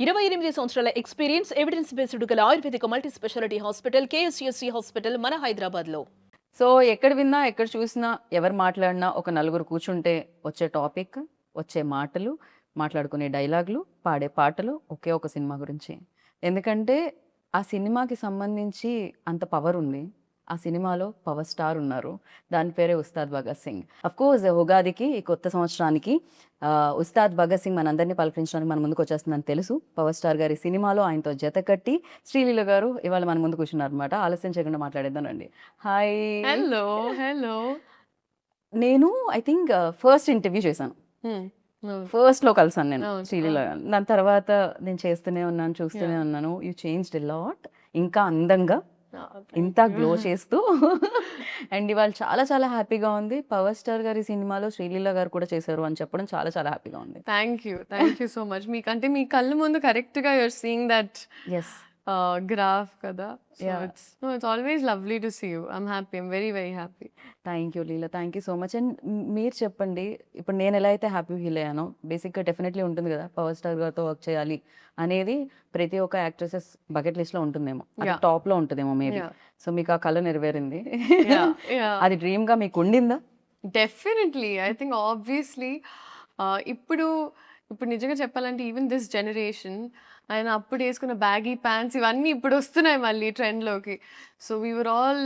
28 సంవత్సరాల experience, evidence based గల ఆయుర్వేదిక multi specialty hospital KSUSC hospital మన హైదరాబాద్‌లో. సో, ఎక్కడ విన్నా, ఎక్కడ చూసినా, ఎవరు మాట్లాడినా ఒక నలుగురు కూర్చుంటే వచ్చే టాపిక్, వచ్చే మాటలు, మాట్లాడుకునే డైలాగులు, పాడే పాటలు ఒకే ఒక సినిమా గురించి. ఎందుకంటే, ఆ సినిమాకి సంబంధించి అంత పవరుంది. ఆ సినిమాలో పవర్ స్టార్ ఉన్నారు. దాని పేరే 'ఉస్తాద్ భగత్ సింగ్.' అఫ్‌కోర్స్ ఉగాదికి, ఈ కొత్త సంవత్సరానికి ఉస్తాద్ భగత్ సింగ్ మనందరిని పలకరించడానికి మన ముందుకొచ్చేస్తుందని తెలుసు. పవర్ స్టార్ గారి సినిమాలో ఆయనతో జతకట్టి శ్రీలీల గారు ఇవాళ మన ముందు కూర్చున్నారనమాట. ఆలస్యం చేయకుండా మాట్లాడేద్దాం రండి. హాయ్! హలో. హలో. నేను ఐ థింక్ ఫస్ట్ ఇంటర్వ్యూ చేశాను. హ్మ్. అవును. ఫస్ట్‌లో కలిసాను నేను అవును. శ్రీలీల అవును. గారిని. దాని తర్వాత నేను చేస్తూనే ఉన్నాను, చూస్తూనే యాహ్! ఉన్నాను. You changed a lot. ఇంకా అందంగా, థాంక్ ఇంత యూ. గ్లో చేస్తూ అండ్ ఇవాళ చాలా చాలా హ్యాపీగా ఉంది. పవర్ స్టార్ గారి సినిమాలో శ్రీలీల గారు కూడా చేశారు అని చెప్పడం చాలా చాలా హ్యాపీగా ఉంది. Thank you. Thank you so much. మీకంటే మీ కళ్ళ ముందు కరెక్ట్‌గా you are seeing that yes. Graph కదా! So yeah! It's always lovely to see you. I'm happy. I'm very very happy. Thank you Leela. Thank you so much. And మీరు చెప్పండి, ఇప్పుడు నేను ఎలా అయితే హ్యాపీ ఫీల్ అయ్యానో, బేసిక్‌గా డెఫినెట్‌లీ ఉంటుంది కదా! పవర్ స్టార్ గారితో వర్క్ చేయాలి అనేది ప్రతి ఒక్క యాక్ట్రెసెస్ బకెట్ లిస్ట్‌లో ఉంటుందేమో. అది యాహ్! టాప్‌లో ఉంటదేమో మేబీ. యాహ్! సో, మీకు ఆ కల నెరవేరింది. యాహ్! యాహ్! అది డ్రీమ్‌గా మీకు ఉండిందా? డెఫినెట్‌లీ. ఐ థింక్ ఆబ్వియస్‌లీ ఇప్పుడు ఇప్పుడు నిజంగా చెప్పాలంటే ఈవెన్ దిస్ జనరేషన్ ఆయన అప్పుడు యేసుకున్న బ్యాగీ ప్యాంట్స్ ఇవన్నీ ఇప్పుడొస్తున్నాయి మళ్ళీ ట్రెండ్‌లోకి. So, we were all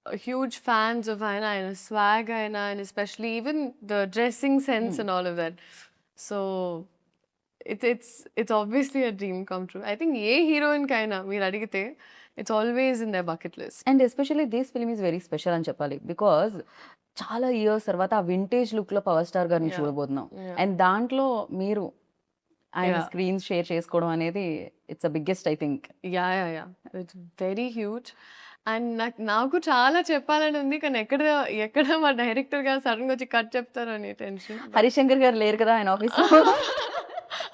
huge fans of ఆయన. ఆయన swag and especially even the dressing sense హ్మ్. and all of that. So, it's obviously a dream come true. I think ఏ హీరోయిన్‌కైనా మీరడిగితే it's always in their bucket list. And especially this film is very special అని చెప్పాలి. Because చాలా years తర్వాత ఆ vintage లుక్‌లో పవర్ స్టార్ గారిని Yeah. చూడబోతున్నాం. Yeah. అండ్ దాంట్లో మీరు ఆయన Yeah. స్క్రీన్ షేర్ చేసుకోవడం అనేది it's the biggest I think. Yeah! It's very huge. And నాకు చాలా చెప్పాలని ఉంది. కానీ ఎక్కడ మా డైరెక్టర్ గారు సడెన్‌గా వచ్చి కట్ చెప్తారని టెన్షన్. హరిశంకర్ గారు లేరు కదా ఆయన ఆఫీస్‌లో.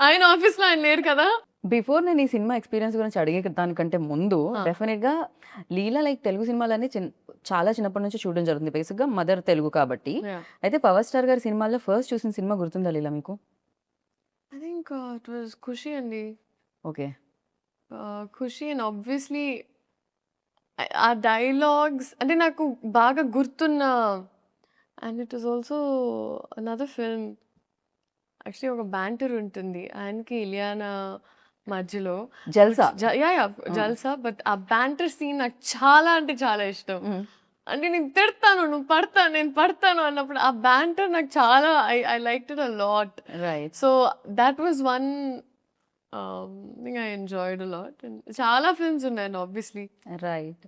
ఆయన ఆఫీస్‌లో ఆయన లేరు కదా! బిఫోర్ నేను ఈ సినిమా ఎక్స్‌పీరియన్స్ గురించి అడిగే దానికంటే ముందు ఆ! డెఫినిట్‌గా లీలా లైక్ తెలుగు సినిమాలన్నీ చాలా చిన్నప్పటి నుంచి చూడడం జరుగుతుంది. బేసిక్‌గా మదర్ తెలుగు కాబట్టి. యాహ్! అయితే పవర్ స్టార్ గారి సినిమాల్లో ఫస్ట్ చూసిన సినిమా గుర్తుందా లీలా మీకు? ఐ థింక్ ఇట్ వాస్ 'ఖుషి' అండి. ఓకే. 'ఖుషి' అండ్ ఆబ్వియస్లీ ఆ డైలాగ్స్ అంటే నాకు బాగా గుర్తున్న and it was also another film. Actually ఒక బ్యాంటర్ ఉంటుంది. ఆయనకి ఇలియానా మధ్యలో. జల్సా. యాహ్! ఆ! జల్సా. బట్ ఆ బ్యాంటర్ సీన్ నాకు చాలా అంటే చాలా ఇష్టం. హ్మ్. అంటే నేను తిడతాను, నువ్వు పడతాను, నేను పడతాను అన్నప్పుడు ఆ బ్యాంటర్ నాకు చాలా I liked it a lot. Right. So that was one thing I enjoyed a lot. And చాలా ఫిల్మ్స్ ఉన్నాయండి obviously. Right.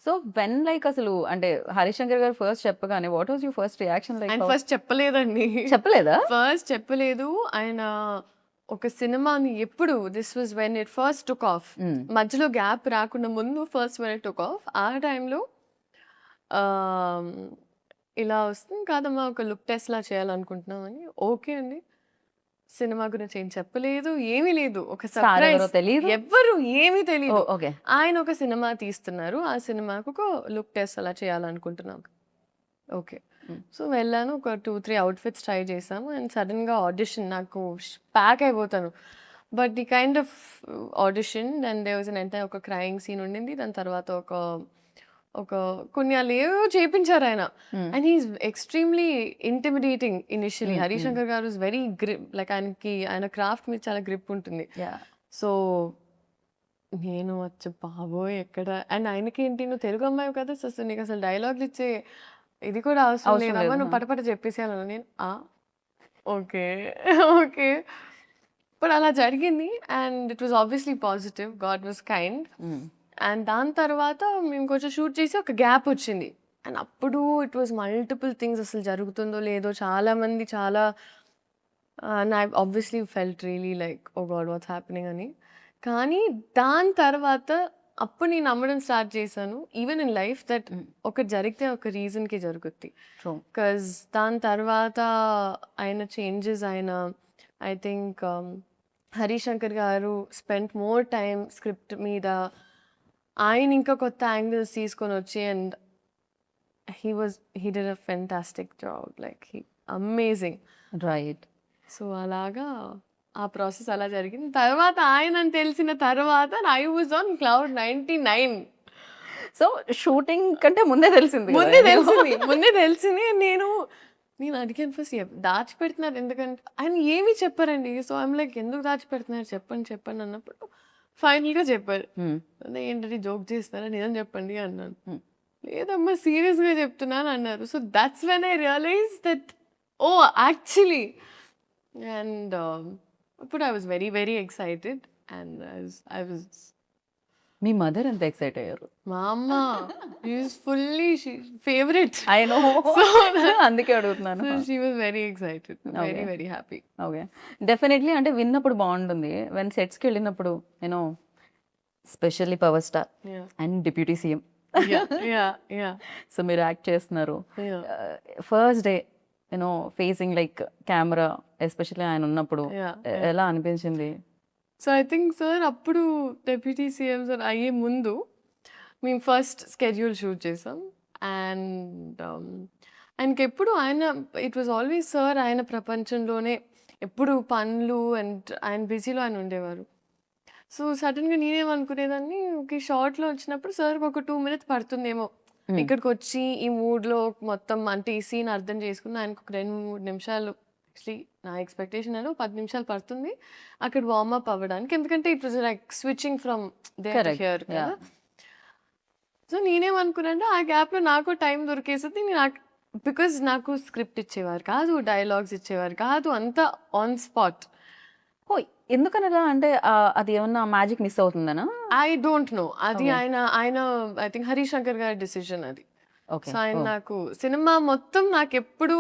So, when like అసలు అంటే హరిశంకర్ గారు ఫస్ట్ చెప్పగానే what was your first reaction like? ఆయన ఫస్ట్ చెప్పలేదండి. చెప్పలేదా? ఫస్ట్ చెప్పలేదు. ఆయన ఒక సినిమాని ఎప్పుడు this was when it first took off. హ్మ్. మధ్యలో గ్యాప్ రాకుండా ముందు first when it took off. ఆ టైంలో ఆహ్, ఇలా వస్తుంది కాదమ్మా ఒక లుక్ టెస్ట్‌లా చేయాలనుకుంటున్నామని. ఓకే అండి. సినిమా గురించి ఏం చెప్పలేదు. ఏమీ లేదు. ఒక స్టార్ ఎవరో సర్ప్రైజ్. తెలీదు. ఎవ్వరు ఏమీ తెలీదు. ఓకే. ఆయన ఒక సినిమా తీస్తున్నారు. ఆ సినిమాకు ఒక లుక్ టెస్ట్ అలా చేయాలనుకుంటున్నాం. ఓకే. హ్మ్. సో, వెళ్ళాను. ఒక 2, 3 అవుట్‌ఫిట్స్ ట్రై చేశాము. అండ్ సడెన్‌గా ఆడిషన్ నాకు ప్యాక్ అయిపోతాను. But the kind of audition and there was ఒక క్రైయింగ్ సీన్ ఉండింది. దాని తర్వాత ఒక ఒక కొన్ని ఏవేవో చేపించారాయన. Hmm. And he is extremely intimidating initially. Hmm. Hmm. Harishankar గారు ఈస్ వెరీ లైక్ ఆయన క్రాఫ్ట్ మీద చాలా గ్రిప్ ఉంటుంది. యాహ్! సో, నేను బాబోయ్! ఎక్కడ అండ్ ఆయనకేంటి నువ్వు తెలుగు అమ్మాయివి కదా! సో, నీకసలు డైలాగులు ఇచ్చే ఇది కూడా అవసరం అవసరం లేదమ్మా. లేదు. నువ్వు ఆ! పటపట చెప్పేసేయాలన్నా. నేను ఓకే. ఓకే. బట్ అలా జరిగింది. And it was obviously positive. God was kind. హ్మ్. అండ్ దాని తర్వాత మేము కొంచెం షూట్ చేసి ఒక గ్యాప్ వచ్చింది. అండ్ అప్పుడు ఇట్ వాస్ మల్టిపుల్ థింగ్స్ అసలు జరుగుతుందో లేదో చాలామంది చాలా and I obviously felt really like oh god what's happening అని. కానీ దాని తర్వాత అప్పుడు నేను నమ్మడం స్టార్ట్ చేశాను. ఈవెన్ ఇన్ లైఫ్ దట్ హ్మ్. ఒకటి జరిగితే ఒక రీజన్‌కి జరుగుద్ది. ట్రూ. బికాజ్ దాని తర్వాత ఆయన చేంజెస్ ఆయన ఐ థింక్ హరిశంకర్ గారు స్పెంట్ మోర్ టైమ్ స్క్రిప్ట్ మీద. ఆయన ఇంకా కొత్త యాంగిల్స్ తీసుకొనొచ్చి and he did a fantastic job. Like amazing. Right. So, అలాగా ఆ ప్రాసెస్ అలా జరిగింది. తర్వాత ఆయనని తెలిసిన తర్వాత I was on cloud 99. So shooting కంటే ముందే తెలిసింది కదా ముందే నీకు? తెలిసింది. ముందే తెలిసింది. నేను అడిగాను ఫస్ట్ దాచిపెడుతున్నారు ఎందుకంటే ఆయన ఏమీ చెప్పారండి. సో ఐయామ్ లైక్ ఎందుకు దాచిపెడుతున్నారు చెప్పండి అన్నప్పుడు ఫైనల్‌గా చెప్పారు. Hmm. అదే ఏంటంటే జోక్ చేస్తున్నారా నిజం చెప్పండి అన్నాను. Hmm. లేదమ్మా సీరియస్‌గా చెప్తున్నాను అన్నారు. So that's when I realize that actually and అప్పుడు I was very very excited and I was మీ మదర్ ఎంత ఎక్సైట్ అయ్యారు? మా అమ్మ is fully favourite. I know. So అందుకే అడుగుతున్నాను. So she was very excited, very Okay. very happy. Okay. Definitely అంటే విన్నప్పుడు బాగుంటుంది. వెన్ సెట్స్కి వెళ్ళినప్పుడు నేను specially power star Yeah, and deputy CM. yeah, yeah, yeah, so మీరు యాక్ట్ చేస్తున్నారు. yeah, first day you know facing like camera especially ఆయన ఉన్నప్పుడు yeah. ఎలా అనిపించింది? సో ఐ థింక్ సార్ అప్పుడు డెప్యూటీ సీఎం సార్ అయ్యే ముందు మేము ఫస్ట్ స్కెడ్యూల్ షూట్ చేసాం అండ్ ఆయనకి ఎప్పుడు ఆయన ఇట్ వాజ్ ఆల్వేస్ సార్ ఆయన ప్రపంచంలోనే ఎప్పుడు పనులు అండ్ ఆయన బిజీలో ఆయన ఉండేవారు. సో సడన్గా నేనేమనుకునేదాన్ని ఓకే షార్ట్లో వచ్చినప్పుడు సార్కి ఒక 2 minutes పడుతుందేమో ఇక్కడికి వచ్చి ఈ మూడ్లో మొత్తం అంటే ఈ సీన్ అర్థం చేసుకుని ఆయనకు ఒక 2-3 నిమిషాలు యాక్చువల్లీ నా ఎక్స్పెక్టేషన్ అని 10 నిమిషాలు పడుతుంది అక్కడ వార్మప్ అవ్వడానికి. ఎందుకంటే it was like switching from there to Correct. Here కదా. Yeah. సో నేనేమనుకున్నానంటే ఆ గ్యాప్లో నాకు టైం దొరికేసింది. బికాజ్ నాకు స్క్రిప్ట్ ఇచ్చేవారు కాదు, డైలాగ్స్ ఇచ్చేవారు కాదు, అంతా ఆన్ స్పాట్. ఓ ఎందుకనలా అంటే అది ఏమన్నా మ్యాజిక్ మిస్ అవుతుందనా? ఐ డోంట్ నో అది Okay. ఆయన ఐ థింక్ హరిశంకర్ గారి డిసిజన్ అది. ఓకే. సో ఆయన నాకు సినిమా మొత్తం నాకు ఎప్పుడు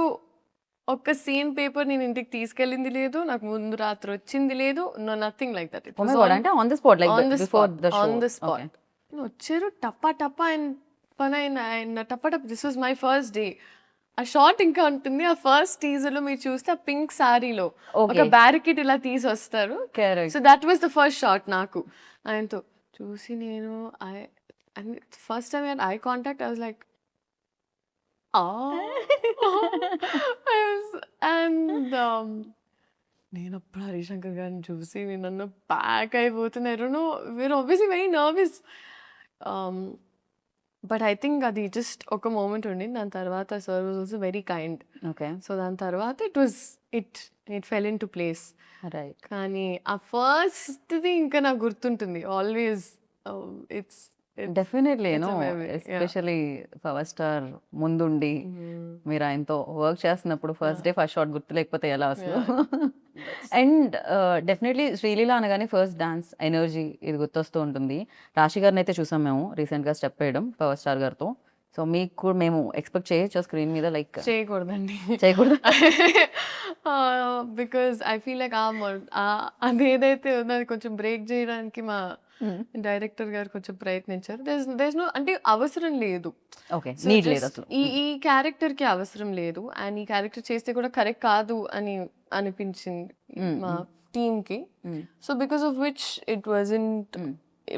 ఒక్క సీన్ పేపర్ నేను ఇంటికి తీసుకెళ్ళింది లేదు, నాకు ముందు రాత్రి వచ్చింది లేదు, నథింగ్ లైక్ దట్. అంటే on the spot like before the show. On the spot వచ్చారు టప్పా టప్పా ఆయన పని ఆయన టప్పా టప్ప. This was my first day. ఆ షార్ట్ ఇంకా ఉంటుంది. ఆ ఫస్ట్ టీజర్ లో మీరు చూస్తే ఆ పింక్ సారీలో ఒక ఓకే. బ్యారికేడ్ ఇలా తీసి వస్తారు. Correct. So that was the first shot నాకు ఆయనతో చూసి నేను first time I contact I was like and నేను అప్పుడు హరిశంకర్ గారిని చూసి నన్ను ప్యాక్ అయిపోతున్నారు. We're obviously very nervous but I think అది జస్ట్ ఒక మూమెంట్ ఉండింది. దాని తర్వాత sir was also very kind. Okay. So దాని తర్వాత it fell in to place. Right. కానీ ఆ ఫస్ట్ది ఇంకా నాకు గుర్తుంటుంది always. It's definitely It's a no memory, yeah. Especially power star ముందుండి మీరు ఆయనతో వర్క్ చేస్తున్నప్పుడు ఫస్ట్ డే ఫస్ట్ షాట్ గుర్తు లేకపోతే ఎలా అసలు? అండ్ డెఫినెట్లీ శ్రీలీల అనగానే ఫస్ట్ డాన్స్ ఎనర్జీ ఇది గుర్తొస్తూ ఉంటుంది. రాశి గారిని అయితే చూసాం మేము రీసెంట్గా స్టెప్ వేయడం పవర్ స్టార్ గారితో. సో మీకు కూడా మేము ఎక్స్పెక్ట్ చేయొచ్చు స్క్రీన్ మీద లైక్ చేయకూడదండి. చేయకూడదు? బికాజ్ ఐ ఫీల్ లైక్ అదేదైతే ఉందో అది కొంచెం బ్రేక్ చేయడానికి మా డైరెక్టర్ గారు కొంచెం ప్రయత్నించారు. దేస్ నో అంటే అవసరం లేదు. ఓకే. So నీడ్ లేదు just అసలు. ఈ క్యారెక్టర్ కి అవసరం లేదు అండ్ ఈ క్యారెక్టర్ చేస్తే కూడా కరెక్ట్ కాదు అని అనిపించింది మా టీమ్ కి. So because of which it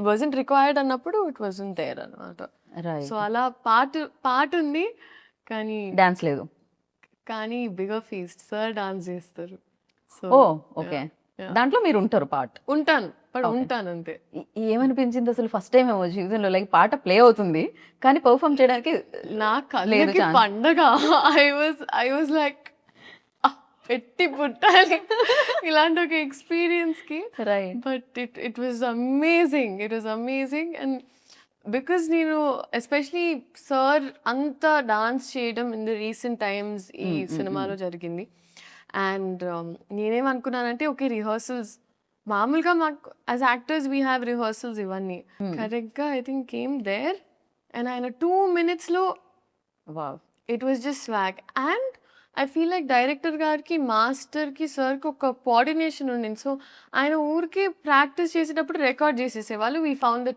wasn't required అన్నప్పుడు ఇట్ వాజంట్ దేర్ అన్నమాట. రైట్. సో అలా పాట ఉంది డాన్స్ లేదు. కానీ బిగర్ ఫీస్ట్ సార్ డాన్స్ చేస్తారు. సో ఓ ఓకే. దాంట్లో మీరు ఉంటారు పార్ట్. ఉంటాను బట్ Okay. ఉంటాను అంతే. ఏమనిపించింది అసలు ఫస్ట్ టైం ఏమో జీవితంలో లైక్ పాట ప్లే అవుతుంది కానీ పర్ఫామ్ చేయడానికి నా లేదు కళ్ళకి chance. పండగ. ఐ వాజ్ లైక్ పెట్టి పుట్టాలి ఇలాంటి ఒక ఎక్స్పీరియన్స్ కి. Right. But it was amazing. And because నేను ఎస్పెషలీ సార్ అంత డాన్స్ చేయడం ఇన్ ద రీసెంట్ టైమ్స్ ఈ సినిమాలో జరిగింది. అండ్ నేనేమనుకున్నానంటే ఓకే రిహర్సల్స్ మామూలుగా మాకు as actors we have rehearsals ఇవన్నీ కరెక్ట్గా I think came there and ఆయన 2 minutes లో wow. It was just swag. And I feel like director గారికి మాస్టర్కి సార్కి ఒక కోఆర్డినేషన్ ఉండింది. సో ఆయన ఊరికి ప్రాక్టీస్ చేసేటప్పుడు రికార్డ్ చేసేసేవాళ్ళు. We found the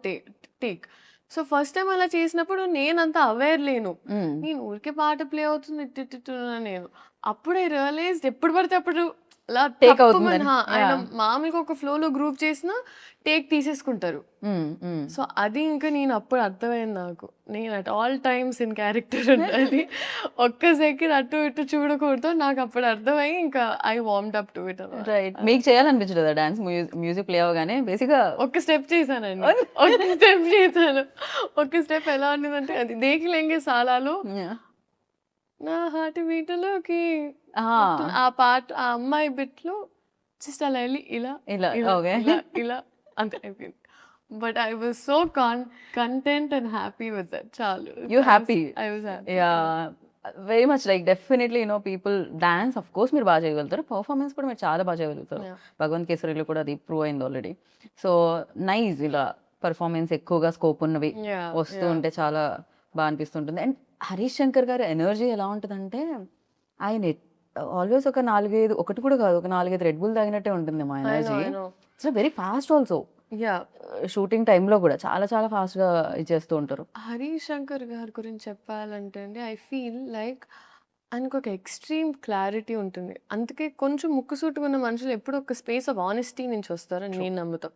take. So first time అలా చేసినప్పుడు నేనంత అవేర్ లేను. నేను ఊరికే పాట ప్లే అవుతుంది నేను అప్పుడే రియలైజ్ ఎప్పుడు పడితే అప్పుడు అలా Take తప్పుమని అవుతుందని. ఆయన Yeah. మామూలుగా ఒక ఫ్లోలో గ్రూప్ చేసినా టేక్ తీసేసుకుంటారు. సో అది ఇంకా నేను అప్పుడు అర్థమైంది నాకు. నేను at all times in character ఉండాలి. ఒక్క సెకండ్ అటు ఇటు చూడకూడదు. నాకు అప్పుడు అర్థమయ్యి ఇంకా ఐ వార్మ్డ్ అప్ టు ఇట్ అన్నమాట. రైట్. మీకు చేయాలనిపించలేదా డాన్స్? మ్యూజిక్ ప్లే అవ్వగానే బేసిక్గా ఒక్క స్టెప్ చేశానండి. ఒక్క స్టెప్ చేశాను. ఒక్క స్టెప్ ఎలా ఉండేదంటే అది 'దేఖ్ లెంగే సాలాలో' నా హార్ట్ బీట్‌లోకి ఆ పాట ఆ అమ్మాయి బిట్‌లో జస్ట్ అలా ఎళ్లి ఇలా, ఇలా ఇలా, ఓకే. ఇలా, ఇలా అంతే అయిపోయింది. But I was so content and happy with that చాలు. You happy. I was happy. Yeah, very much like definitely people dance of course మీరు బాగా చేయగలుగుతారు, పర్ఫార్మెన్స్ కూడా మీరు చాలా బాగా చేయగలుగుతారు. Yeah. భగవంత్ కేసరిలో కూడా అది ప్రూవ్ అయింది ఆల్రెడీ. సో నైస్, ఇలా పర్ఫార్మెన్స్ ఎక్కువగా స్కోప్ ఉన్నవి Yeah, వస్తూ yeah. ఉంటే చాలా బాగా అనిపిస్తుంటుంది. అండ్ హరీష్ శంకర్ గారి ఎనర్జీ ఎలా ఉంటుందంటే ఆయన ఆల్వేస్ ఒక 4-5 ఒకటి కూడా కాదు, ఒక 4-5 రెడ్ బుల్ తాగినట్టే ఉంటుంది మా I know, energy. I know. It's very fast also. Yeah. Shooting టైంలో కూడా చాలా చాలా ఫాస్ట్గా ఇచ్చేస్తూ ఉంటారు. హరీష్ శంకర్ గారి గురించి చెప్పాలంటే అండి ఐ ఫీల్ లైక్ ఆయనకు ఒక ఎక్స్ట్రీమ్ క్లారిటీ ఉంటుంది. అందుకే కొంచెం ముక్కుసూటిగా ఉన్న మనుషులు ఎప్పుడు ఒక స్పేస్ ఆఫ్ ఆనెస్టీ నుంచి వస్తారని నేను నమ్ముతాం.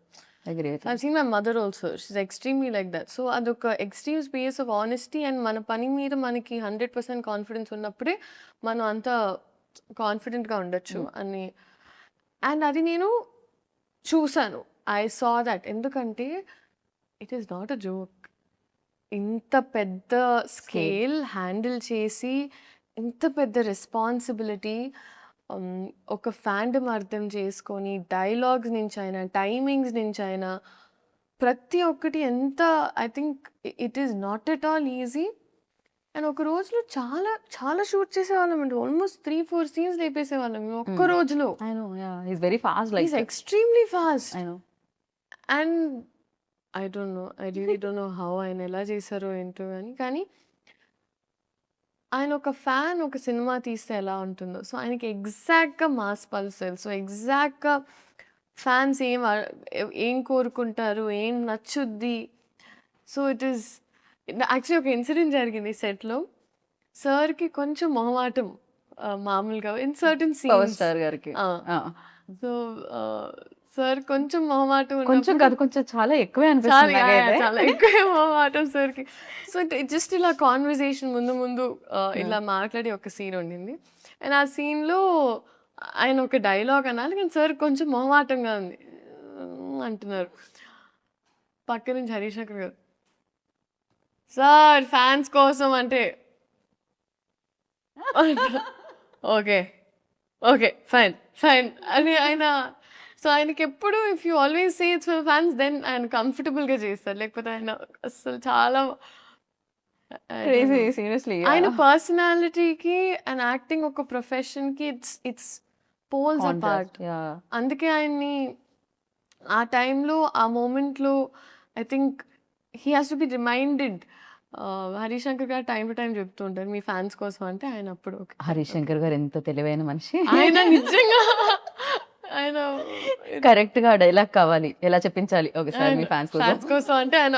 Agree. I've seen my mother also. She's extremely like that. So అదొక extreme space of honesty and మన పని మీద మనకి 100% కాన్ఫిడెన్స్ ఉన్నప్పుడే మనం అంత కాన్ఫిడెంట్గా ఉండొచ్చు అని. అండ్ అది నేను చూసాను. I saw that. ఎందుకంటే it is not a joke. ఇంత పెద్ద స్కేల్ హ్యాండిల్ చేసి ఇంత పెద్ద రెస్పాన్సిబిలిటీ ఒక ఫ్యాండమ్ అర్థం చేసుకొని డైలాగ్స్ నుంచి అయినా టైమింగ్స్ నుంచి అయినా ప్రతి ఒక్కటి ఎంత I think it is not at all easy. And ఒక రోజులో చాలా చాలా షూట్ చేసేవాళ్ళం అండి. ఆల్మోస్ట్ 3-4 సీన్స్ లేపేసేవాళ్ళం మేము ఒక్క రోజులో. I know, yeah. He's very fast like is that. Extremely fast. I know. And I don't no, I really don't know how ఆయన ఎలా చేశారో ఏంటో కానీ ఆయన ఒక ఫ్యాన్ ఒక సినిమా తీస్తే ఎలా ఉంటుందో సో ఆయనకి ఎగ్జాక్ట్గా మాస్ పల్స్ తెలుసు. ఎగ్జాక్ట్గా ఫ్యాన్స్ ఏం కోరుకుంటారు, ఏం నచ్చుద్ది. సో ఇట్ ఈస్ యాక్చువల్లీ ఒక ఇన్సిడెంట్ జరిగింది సెట్లో. సార్కి కొంచెం మొహమాటం మామూలుగా in certain power scenes. Star గారికి. సో సార్ కొంచెం మొహమాటం కొంచెం ఉన్నప్పుడు కాదు, కొంచెం చాలా ఎక్కువే చాలా అనిపిస్తుంది నాకైతే. చాలా ఎక్కువ మొహమాటం సార్కి. సో జస్ట్ ఇలా కాన్వర్సేషన్ ముందు ఇలా మాట్లాడి ఒక సీన్ ఉండింది. అండ్ ఆ సీన్లో ఆయన ఒక డైలాగ్ అనాలి కానీ సార్ కొంచెం మొహమాటంగా ఉంది అంటున్నారు. పక్క నుంచి హరీష్ శంకర్ గారు సార్ ఫ్యాన్స్ కోసం అంటే ఓకే ఓకే ఫైన్ ఫైన్ అని ఆయన. సో ఆయనకి ఎప్పుడు if you always say it's for fans then ఆయన కంఫర్టబుల్గా చేస్తారు. లేకపోతే ఆయన అసలు చాలా క్రేజీ సీరియస్లీ. ఆయన పర్సనాలిటీకి అండ్ యాక్టింగ్ ఒక ప్రొఫెషన్కి ఇట్స్ పోల్స్ అపార్ట్. అందుకే ఆయన్ని ఆ టైంలో ఆ మూమెంట్లో I think he has to be reminded. Harish Shankar గారు టైం టు టైం చెప్తూ ఉంటారు మీ ఫ్యాన్స్ కోసం అంటే ఆయన అప్పుడు హరీష్ శంకర్ గారు ఎంత తెలివైన మనిషి. ఆయన నిజంగా ఆయన కరెక్ట్ గా డైలాగ్ కావాలి, ఎలా చెప్పించాలి ఒకసారి మీ ఫ్యాన్స్ ఫ్యాన్స్ కోసం. కోసం అంటే ఆయన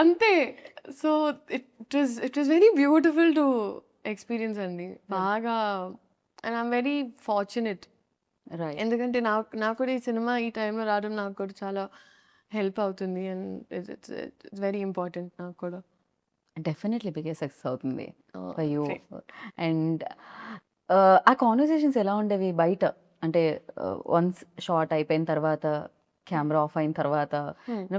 అంతే. So it was very beautiful to experience అండి. బాగా and I'm very fortunate. Right. ఎందుకంటే నాకు కూడా ఈ సినిమా ఈ టైంలో రావడం నాకు కూడా చాలా హెల్ప్ అవుతుంది. అండ్ ఇట్స్ వెరీ ఇంపార్టెంట్ నాకు కూడా. డెఫినెట్లీ బిగ్గెస్ట్ సక్సెస్ అవుతుంది ఫర్ యూ. Great. అండ్ ఆ కాన్వర్సేషన్స్ ఎలా ఉండేవి బయట? అంటే వన్స్ షార్ట్ అయిపోయిన తర్వాత, కెమెరా ఆఫ్ అయిన తర్వాత,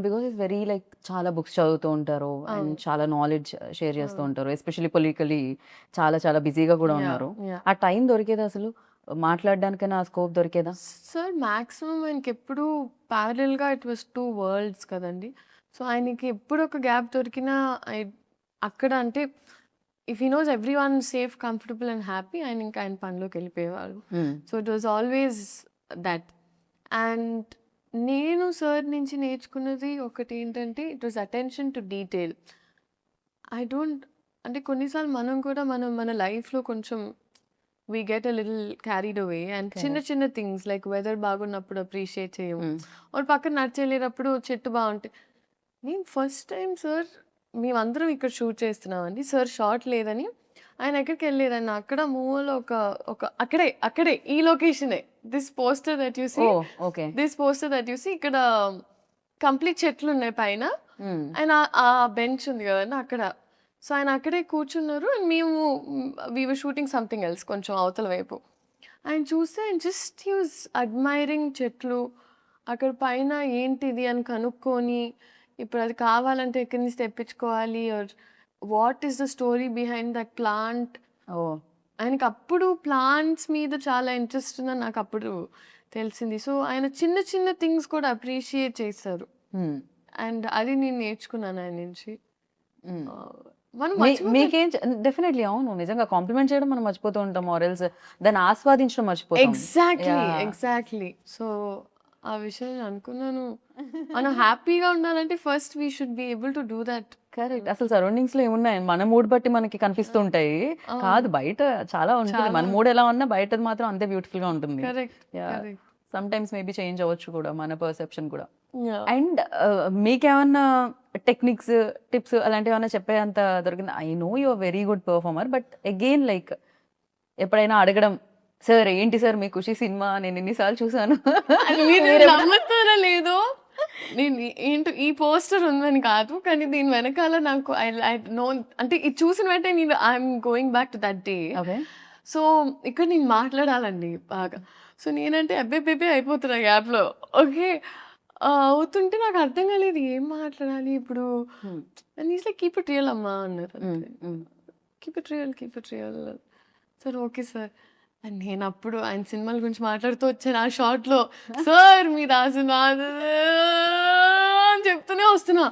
బికాస్ ఇట్స్ వెరీ లైక్ చాలా బుక్స్ చదువుతూ ఉంటారు అండ్ చాలా నాలెడ్జ్ షేర్ చేస్తూ ఉంటారు. ఎస్పెషల్లీ పొలిటికలీ చాలా చాలా బిజీగా కూడా ఉన్నారు. ఆ టైం దొరికేదా అసలు మాట్లాడడానికైనా ఆ స్కోప్ దొరికేదా? సార్ మ్యాక్సిమం ఆయనకి ఎప్పుడు ప్యారలల్గా ఇట్ వాస్ 2 వరల్డ్స్ కదండి. సో ఆయనకి ఎప్పుడు ఒక గ్యాప్ దొరికినా అక్కడ అంటే if he knows everyone safe comfortable and happy ఆయన ఇంకా ఆయన పనిలోకి వెళ్ళిపోయేవారు. So it was always that. And నేను సార్ నుంచి నేర్చుకున్నది ఒకటి ఏంటంటే it was attention to detail. అంటే కొన్నిసార్లు మనం కూడా మన లైఫ్లో కొంచెం we get a little carried away and చిన్న చిన్న థింగ్స్ లైక్ వెదర్ బాగున్నప్పుడు అప్రిషియేట్ చేయము, ఒక పక్కన నడిచేళ్ళేటప్పుడు చెట్టు బాగుంటే. నేను ఫస్ట్ టైం సార్ మేమందరం ఇక్కడ షూట్ చేస్తున్నామండి. సార్ షార్ట్ లేదని ఆయన ఎక్కడికి వెళ్ళలేదన్న అక్కడ మూవీలో ఒక అక్కడే ఈ లొకేషనే this poster that you see oh okay this poster that you see ఇక్కడ కంప్లీట్ చెట్లు ఉన్నాయి పైన ఆయన ఆ బెంచ్ ఉంది కదండి అక్కడ. సో ఆయన అక్కడే కూర్చున్నారు అండ్ మేము we were shooting something else కొంచెం అవతల వైపు. ఆయన చూస్తే ఆయన జస్ట్ హీ వాజ్ అడ్మైరింగ్ చెట్లు అక్కడ పైన ఏంటిది అని కనుక్కొని ఇప్పుడు అది కావాలంటే ఎక్కడి నుంచి తెప్పించుకోవాలి or what is the story behind that plant. Oh ఆయనకి అప్పుడు ప్లాంట్స్ మీద చాలా ఇంట్రెస్ట్ ఉందని నాకు అప్పుడు తెలిసింది. సో ఆయన చిన్న చిన్న థింగ్స్ కూడా అప్రిషియేట్ చేస్తారు అండ్ అది నేను నేర్చుకున్నాను ఆయన నుంచి. మనం మీకేం డెఫినెట్లీ అవును నిజంగా కాంప్లిమెంట్ చేయడం మనం మర్చిపోతూ ఉంటాం ఆర్ఎల్స్ దాన్ని ఆస్వాదించడం మర్చిపోతాం. ఎగ్జాక్ట్లీ. సో ఆ విషయం నేను అనుకున్నాను మనం హ్యాపీగా ఉండాలంటే first we should be able to do that. Correct. అసలు సరౌండింగ్స్ లో ఏమున్నాయి మన మూడ్ బట్టి మనకి కనిపిస్తూ ఉంటాయి. కాదు బయట చాలా ఉంటుంది. మన మూడ్ ఎలా ఉన్నా బయటది మాత్రం అంతే బ్యూటిఫుల్ గా ఉంటుంది. సమ్ టైమ్స్ మేబీ చేంజ్ అవ్వచ్చు కూడా మన పర్సెప్షన్ కూడా. అండ్ మీకేమన్నా టెక్నిక్స్ టిప్స్ అలాంటివి ఏమన్నా చెప్పేంత దొరికింది? I know you are very good performer but again like ఎప్పుడైనా అడగడం సార్ ఏంటి సార్ మీ ఖుషి సినిమా నేను ఎన్నిసార్లు చూసాను నమ్ముతారా లేదో నేను ఏంటో ఈ పోస్టర్ ఉందని కాదు కానీ దీని వెనకాల నాకు ఐ నో అంటే ఇది చూసిన వెంటనే నేను I'm going back to that day. So ఇక్కడ నేను మాట్లాడాలండి బాగా. సో నేనంటే అబ్బే అయిపోతున్నా గ్యాప్లో. ఓకే అవుతుంటే నాకు అర్థం కాలేదు ఏం మాట్లాడాలి ఇప్పుడు. And is like keep it real అమ్మా అన్నారు. Keep it real sir okay sir. And నేను అప్పుడు ఆయన సినిమాల గురించి మాట్లాడుతూ వచ్చాను ఆ షార్ట్లో. సార్ మీరు ఆ సినిమా అని చెప్తూనే వస్తున్నా.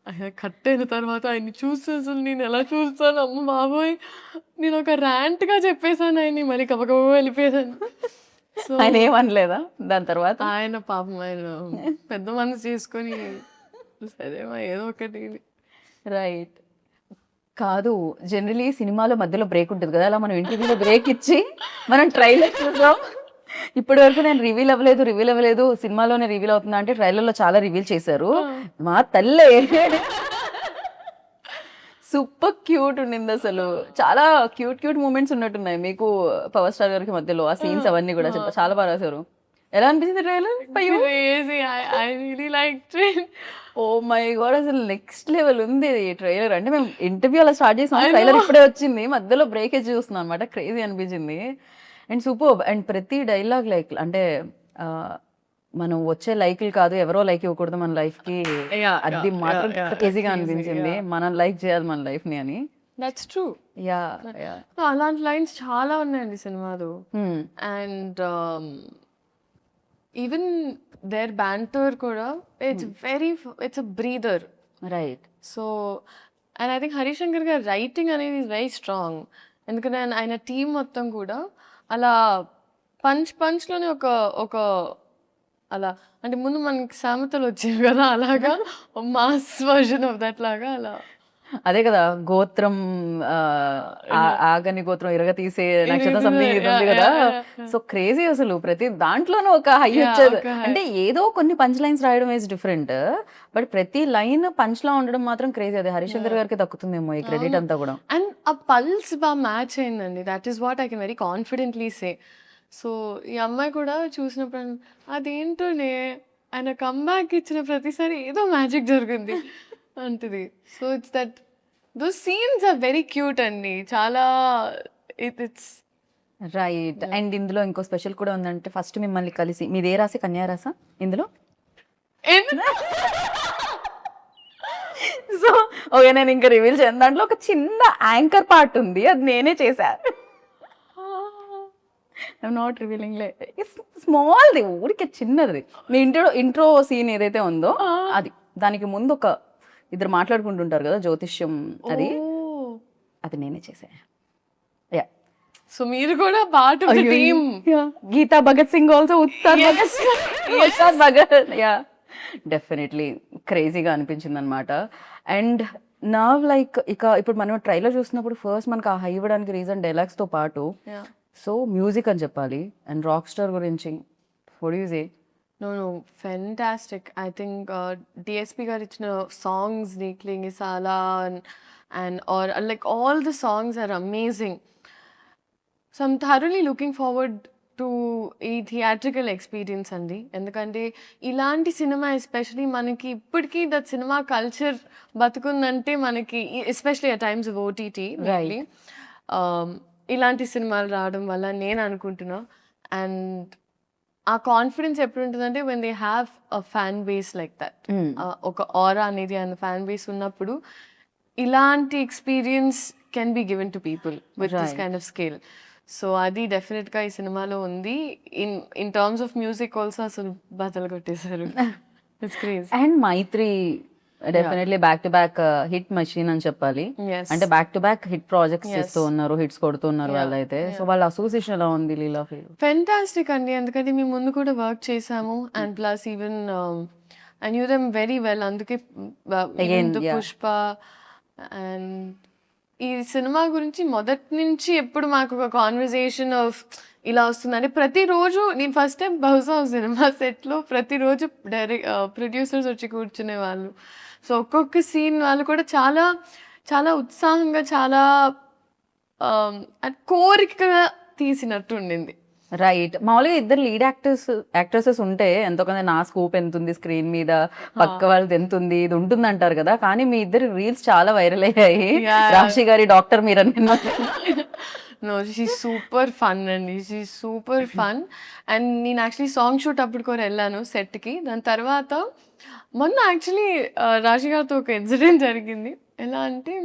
ఆయన కట్ అయిన తర్వాత ఆయన్ని చూస్తే అసలు నేను ఎలా చూస్తాను అమ్మ బాబోయ్ నేను ఒక ర్యాంట్గా చెప్పేశాను ఆయన్ని మరి కబకబ వెళ్ళిపోయాను. సో ఆయన ఏమనలేదా దాని తర్వాత? ఆయన పాపం ఆయన పెద్ద మనసు చేసుకొని సరేమా ఏదో ఒకటి. రైట్. కాదు జనరలీ సినిమాలో మధ్యలో బ్రేక్ ఉంటుంది కదా, అలా మనం ఇంటర్వ్యూలో బ్రేక్ ఇచ్చి మనం ట్రైలర్ చూసాం. ఇప్పటి వరకు నేను రివీల్ అవ్వలేదు సినిమాలోనే రివీల్ అవుతుందా అంటే ట్రైలర్లో చాలా రివీల్ చేశారు. మా తల్లే సూపర్ క్యూట్ ఉండింది అసలు. చాలా క్యూట్ మూమెంట్స్ ఉన్నట్టున్నాయి మీకు పవర్ స్టార్ గారికి మధ్యలో ఆ సీన్స్ అవన్నీ కూడా చాలా బాగా రాశారు. ఎలా అనిపించింది ట్రైలర్? ఓ మై గాడ్ అసలు నెక్స్ట్ లెవెల్ ఉంది ట్రైలర్. అంటే మేము ఇంటర్వ్యూ అలా స్టార్ట్ చేసాం, ట్రైలర్ ఇప్పుడే వచ్చింది, మధ్యలో బ్రేక్ ఇచ్చి చూస్తున్నాం అనమాట. క్రేజీ అనిపించింది అండ్ సూపర్. అండ్ ప్రతి డైలాగ్ లైక్ అంటే మనం వచ్చే లైక్లు కాదు ఎవరో లైక్ ఇవ్వకూడదు మన లైఫ్ కి, అది మాత్రం క్రేజీగా అనిపించింది. మనం లైక్ చేయాలి మన లైఫ్ ని అని. That's true. అలాంటి లైన్స్ చాలా ఉన్నాయండి సినిమాలో. అండ్ ఈవెన్ దేర్ బ్యాంటర్ కూడా it's a breather. Right. So and I think Harishankar గారి రైటింగ్ అనేది ఈజ్ వెరీ స్ట్రాంగ్. ఎందుకంటే ఆయన టీం మొత్తం కూడా అలా పంచ్లోనే ఒక అలా అంటే ముందు మనకి సామెతలు వచ్చేవి కదా అలాగా మాస్ వర్జన్ ఆఫ్ దట్ లాగా అలా. అదే కదా గోత్రం ఆగని గోత్రం ఇరగ తీసే నక్షత్రం సంథింగ్ ఇది ఉంది కదా. సో క్రేజీ అసలు ప్రతి దాంట్లోనూ ఒక హై వచ్చేది. అంటే ఏదో కొన్ని పంచ్ లైన్స్ రాయడం ఈజ్ డిఫరెంట్ బట్ ప్రతి లైన్ పంచ్ లా ఉండడం మాత్రం క్రేజీ. అది హరిశంకర్ గారికి దక్కుతుందేమో ఈ క్రెడిట్ అంతా కూడా. అండ్ ఆ పల్స్ బాగా మ్యాచ్ అయిందండి. That is what I can very confidently say. So ఈ అమ్మాయి కూడా చూసినప్పుడు అదేంటోనే ఆయన కమ్బ్యాక్ ఇచ్చిన ప్రతిసారి ఏదో మ్యాజిక్ జరిగింది అంటది. So it's that those scenes are very cute అండి చాలా. It's right. అండ్ ఇందులో ఇంకో స్పెషల్ కూడా ఉందంటే ఫస్ట్ మిమ్మల్ని కలిసి మీదే రాసి కన్యా రాసా ఇందులో? సో ఓకే నేను ఇంకా రివీల్ చేయను. దాంట్లో ఒక చిన్న యాంకర్ పార్ట్ ఉంది, అది నేనే చేశా. ఐఎమ్ నాట్ రివీలింగ్ లే, స్మాల్ది ఊరికే చిన్నది. మీ ఇంట్రో సీన్ ఏదైతే ఉందో అది, దానికి ముందు ఒక ఇద్దరు మాట్లాడుకుంటుంటారు కదా జ్యోతిష్యం, అది నేనే చేశా. యా. సో మీరు కూడా part of the team. Geeta Bhagat Singh also. ఉత్తార్ భగత్. యా డెఫినెట్లీ క్రేజీగా అనిపించింది అనమాట. అండ్ నా లైక్ ఇప్పుడు మనం ట్రైలర్ చూసినప్పుడు ఫస్ట్ మనకు ఆ హై ఇవ్వడానికి రీజన్ డైలాగ్స్తో పాటు సో మ్యూజిక్ అని చెప్పాలి. అండ్ రాక్ స్టార్ గురించి what do you say? No, fantastic. I think DSP గారు ఇచ్చిన సాంగ్స్ నీ క్లింగిసాలా and or like all the songs are amazing. So I'm thoroughly looking forward to ఈ theatrical experience అండి. ఎందుకంటే ఇలాంటి సినిమా ఎస్పెషలీ మనకి ఇప్పటికీ దట్ సినిమా కల్చర్ బతుకుందంటే మనకి especially at times of OTT ఇలాంటి సినిమాలు రావడం వల్ల నేను అనుకుంటున్నా. అండ్ ఆ కాన్ఫిడెన్స్ ఎప్పుడు ఉంటుందంటే when they have a fan base like that, ఒక ఆరా అనేది అండ్ ఫ్యాన్ బేస్ ఉన్నప్పుడు ఇలాంటి experience can be given to people with this kind of scale. So అది డెఫినెట్గా ఈ సినిమాలో ఉంది. In terms of music also అసలు బతలు కొట్టేశారు. It's craze. And Mythri definitely back to back hit machine అని చెప్పాలి. అంటే back to back hit projects చేస్తూ ఉన్నారు, హిట్స్ కొడుతున్నారు వాళ్ళైతే. సో వాళ్ళ అసోసియేషన్ ఎలా ఉంది లీలా ఫీల్? ఫెంటాస్టిక్ అండి, ఎందుకంటే మేము ముందు కూడా వర్క్ చేసాము. And plus even I knew them very well. అందుకే పుష్ప అండ్ ఈ సినిమా గురించి మొదటి నుంచి ఎప్పుడు మాకు ఒక కాన్వర్జేషన్ ఆఫ్ ఇలా వస్తుందంటే ప్రతిరోజు నేను ఫస్ట్ టైం బహుశా సినిమా సెట్లో ప్రతిరోజు ప్రొడ్యూసర్స్ వచ్చి కూర్చునే వాళ్ళు. సో ఒక్కొక్క సీన్ వాళ్ళు కూడా చాలా చాలా ఉత్సాహంగా చాలా కోరికగా తీసినట్టు ఉండింది. రైట్. మామూలుగా ఇద్దరు లీడ్ యాక్ట్రెసెస్ ఉంటే ఎంతో కొంత నా స్కోప్ ఎంత ఉంది స్క్రీన్ మీద, పక్క వాళ్ళది ఎంత ఉంది, ఇది ఉంటుంది అంటారు కదా. కానీ మీ ఇద్దరు రీల్స్ చాలా వైరల్ అయ్యాయి. రాశి గారి డాక్టర్ మీరు అని. నో, షీ సూపర్ ఫన్ అండి, షీ సూపర్ ఫన్. అండ్ నేను యాక్చువల్లీ సాంగ్ షూట్ అప్పుడు కూడా వెళ్ళాను సెట్కి. దాని తర్వాత మొన్న యాక్చువల్లీ రాశి గారితో ఒక ఇన్సిడెంట్ జరిగింది. ఎలా అంటే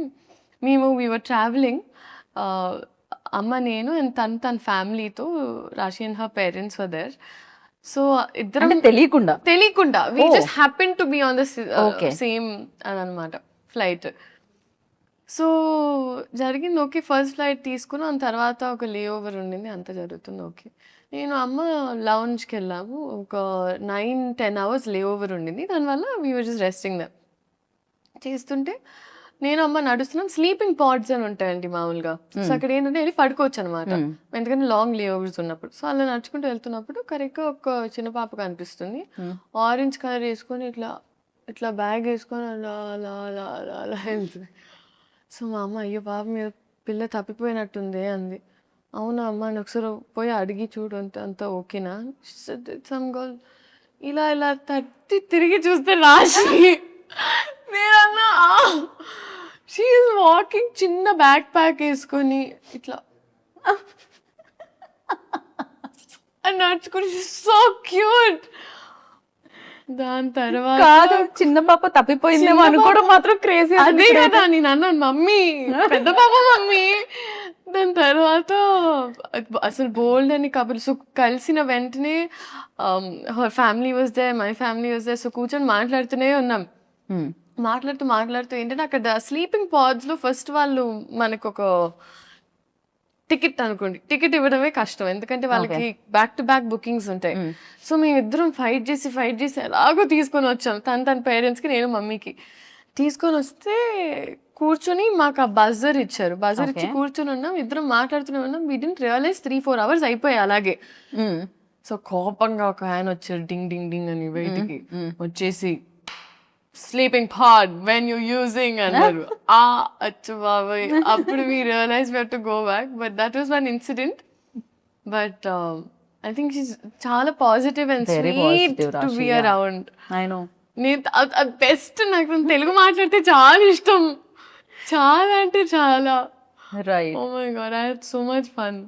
వీఆర్ ట్రావెలింగ్, అమ్మ నేను అండ్ తన ఫ్యామిలీతో, Raashi and her parents were there. So ఇద్దరం తెలియకుండా we just happen to be on the same అని అనమాట ఫ్లైట్. సో జరిగింది ఓకే, ఫస్ట్ ఫ్లైట్ తీసుకున్నాం. దాని తర్వాత ఒక లే ఓవర్ ఉండింది, అంత జరుగుతుంది ఓకే. నేను అమ్మ లౌంజ్కి వెళ్ళాము, ఒక 9-10 hours లే ఓవర్ ఉండింది. దానివల్ల వీ వర్ జస్ట్ రెస్టింగ్ దమ్ చేస్తుంటే నేను అమ్మ నడుస్తున్నాం. స్లీపింగ్ పాడ్స్ అని ఉంటాయండి మామూలుగా. సో అక్కడ ఏంటంటే వెళ్ళి పడుకోవచ్చు అనమాట, ఎందుకంటే లాంగ్ లే ఓవర్స్ ఉన్నప్పుడు. సో అలా నడుచుకుంటూ వెళ్తున్నప్పుడు కరెక్ట్గా ఒక చిన్న పాప కనిపిస్తుంది, ఆరెంజ్ కలర్ వేసుకొని ఇట్లా బ్యాగ్ వేసుకొని అలా అలా అలా అలా అలా వెళ్తుంది. సో మా అమ్మ అయ్యో పాప మీద పిల్ల తప్పిపోయినట్టుంది అంది. అవునా అమ్మ అని ఒకసారి పోయి అడిగి చూడు అంతా ఓకేనా. సమ్ గర్ల్ ఇలా ఇలా తట్టి తిరిగి చూస్తే రాశి. నేనన్నా షీ ఈజ్ వాకింగ్, చిన్న బ్యాక్ ప్యాక్ వేసుకొని ఇట్లా అని నడుచుకొని, సో క్యూట్. దాని తర్వాత చిన్న పాప తప్పిపోయిందేమో అనుకోవడం మాత్రం క్రేజీ. అదే కదా నేను అన్నాను, మమ్మీ పెద్ద పాప మమ్మీ. దాని తర్వాత అసలు బోల్డ్ అని కబుర్లు. సో కలిసిన వెంటనే her family was there, my family was there. So కూర్చొని మాట్లాడుతూనే ఉన్నాం. మాట్లాడుతూ ఏంటంటే అక్కడ స్లీపింగ్ పాడ్స్లో ఫస్ట్ వాళ్ళు మనకు ఒక టికెట్ అనుకోండి, టికెట్ ఇవ్వడమే కష్టం, ఎందుకంటే వాళ్ళకి బ్యాక్ టు బ్యాక్ బుకింగ్స్ ఉంటాయి. సో మేమిద్దరం ఫైట్ చేసి ఎలాగో తీసుకొని వచ్చాం. తన పేరెంట్స్కి, నేను మమ్మీకి తీసుకొని వస్తే కూర్చొని మాకు ఆ బజర్ ఇచ్చారు. బజర్ ఇచ్చి కూర్చొని ఉన్నాం, ఇద్దరం మాట్లాడుతూనే ఉన్నాం. వీ డిడ్ంట్ రియలైజ్ 3-4 hours అయిపోయాయి అలాగే. సో కోపంగా ఒక ఆయన వచ్చారు, డింగ్ డింగ్ డింగ్ అని బయటికి వచ్చేసి, sleeping pod when you using అన్నారు. అచ్చు బాబాయ్, అప్పుడు we realize we have to go back. But that was one incident. But I think she's చాలా positive and sweet to be around. నేను బెస్ట్, నాకు తెలుగు మాట్లాడితే చాలా ఇష్టం, చాలా అంటే చాలా. Right. Oh my God, I had so much fun.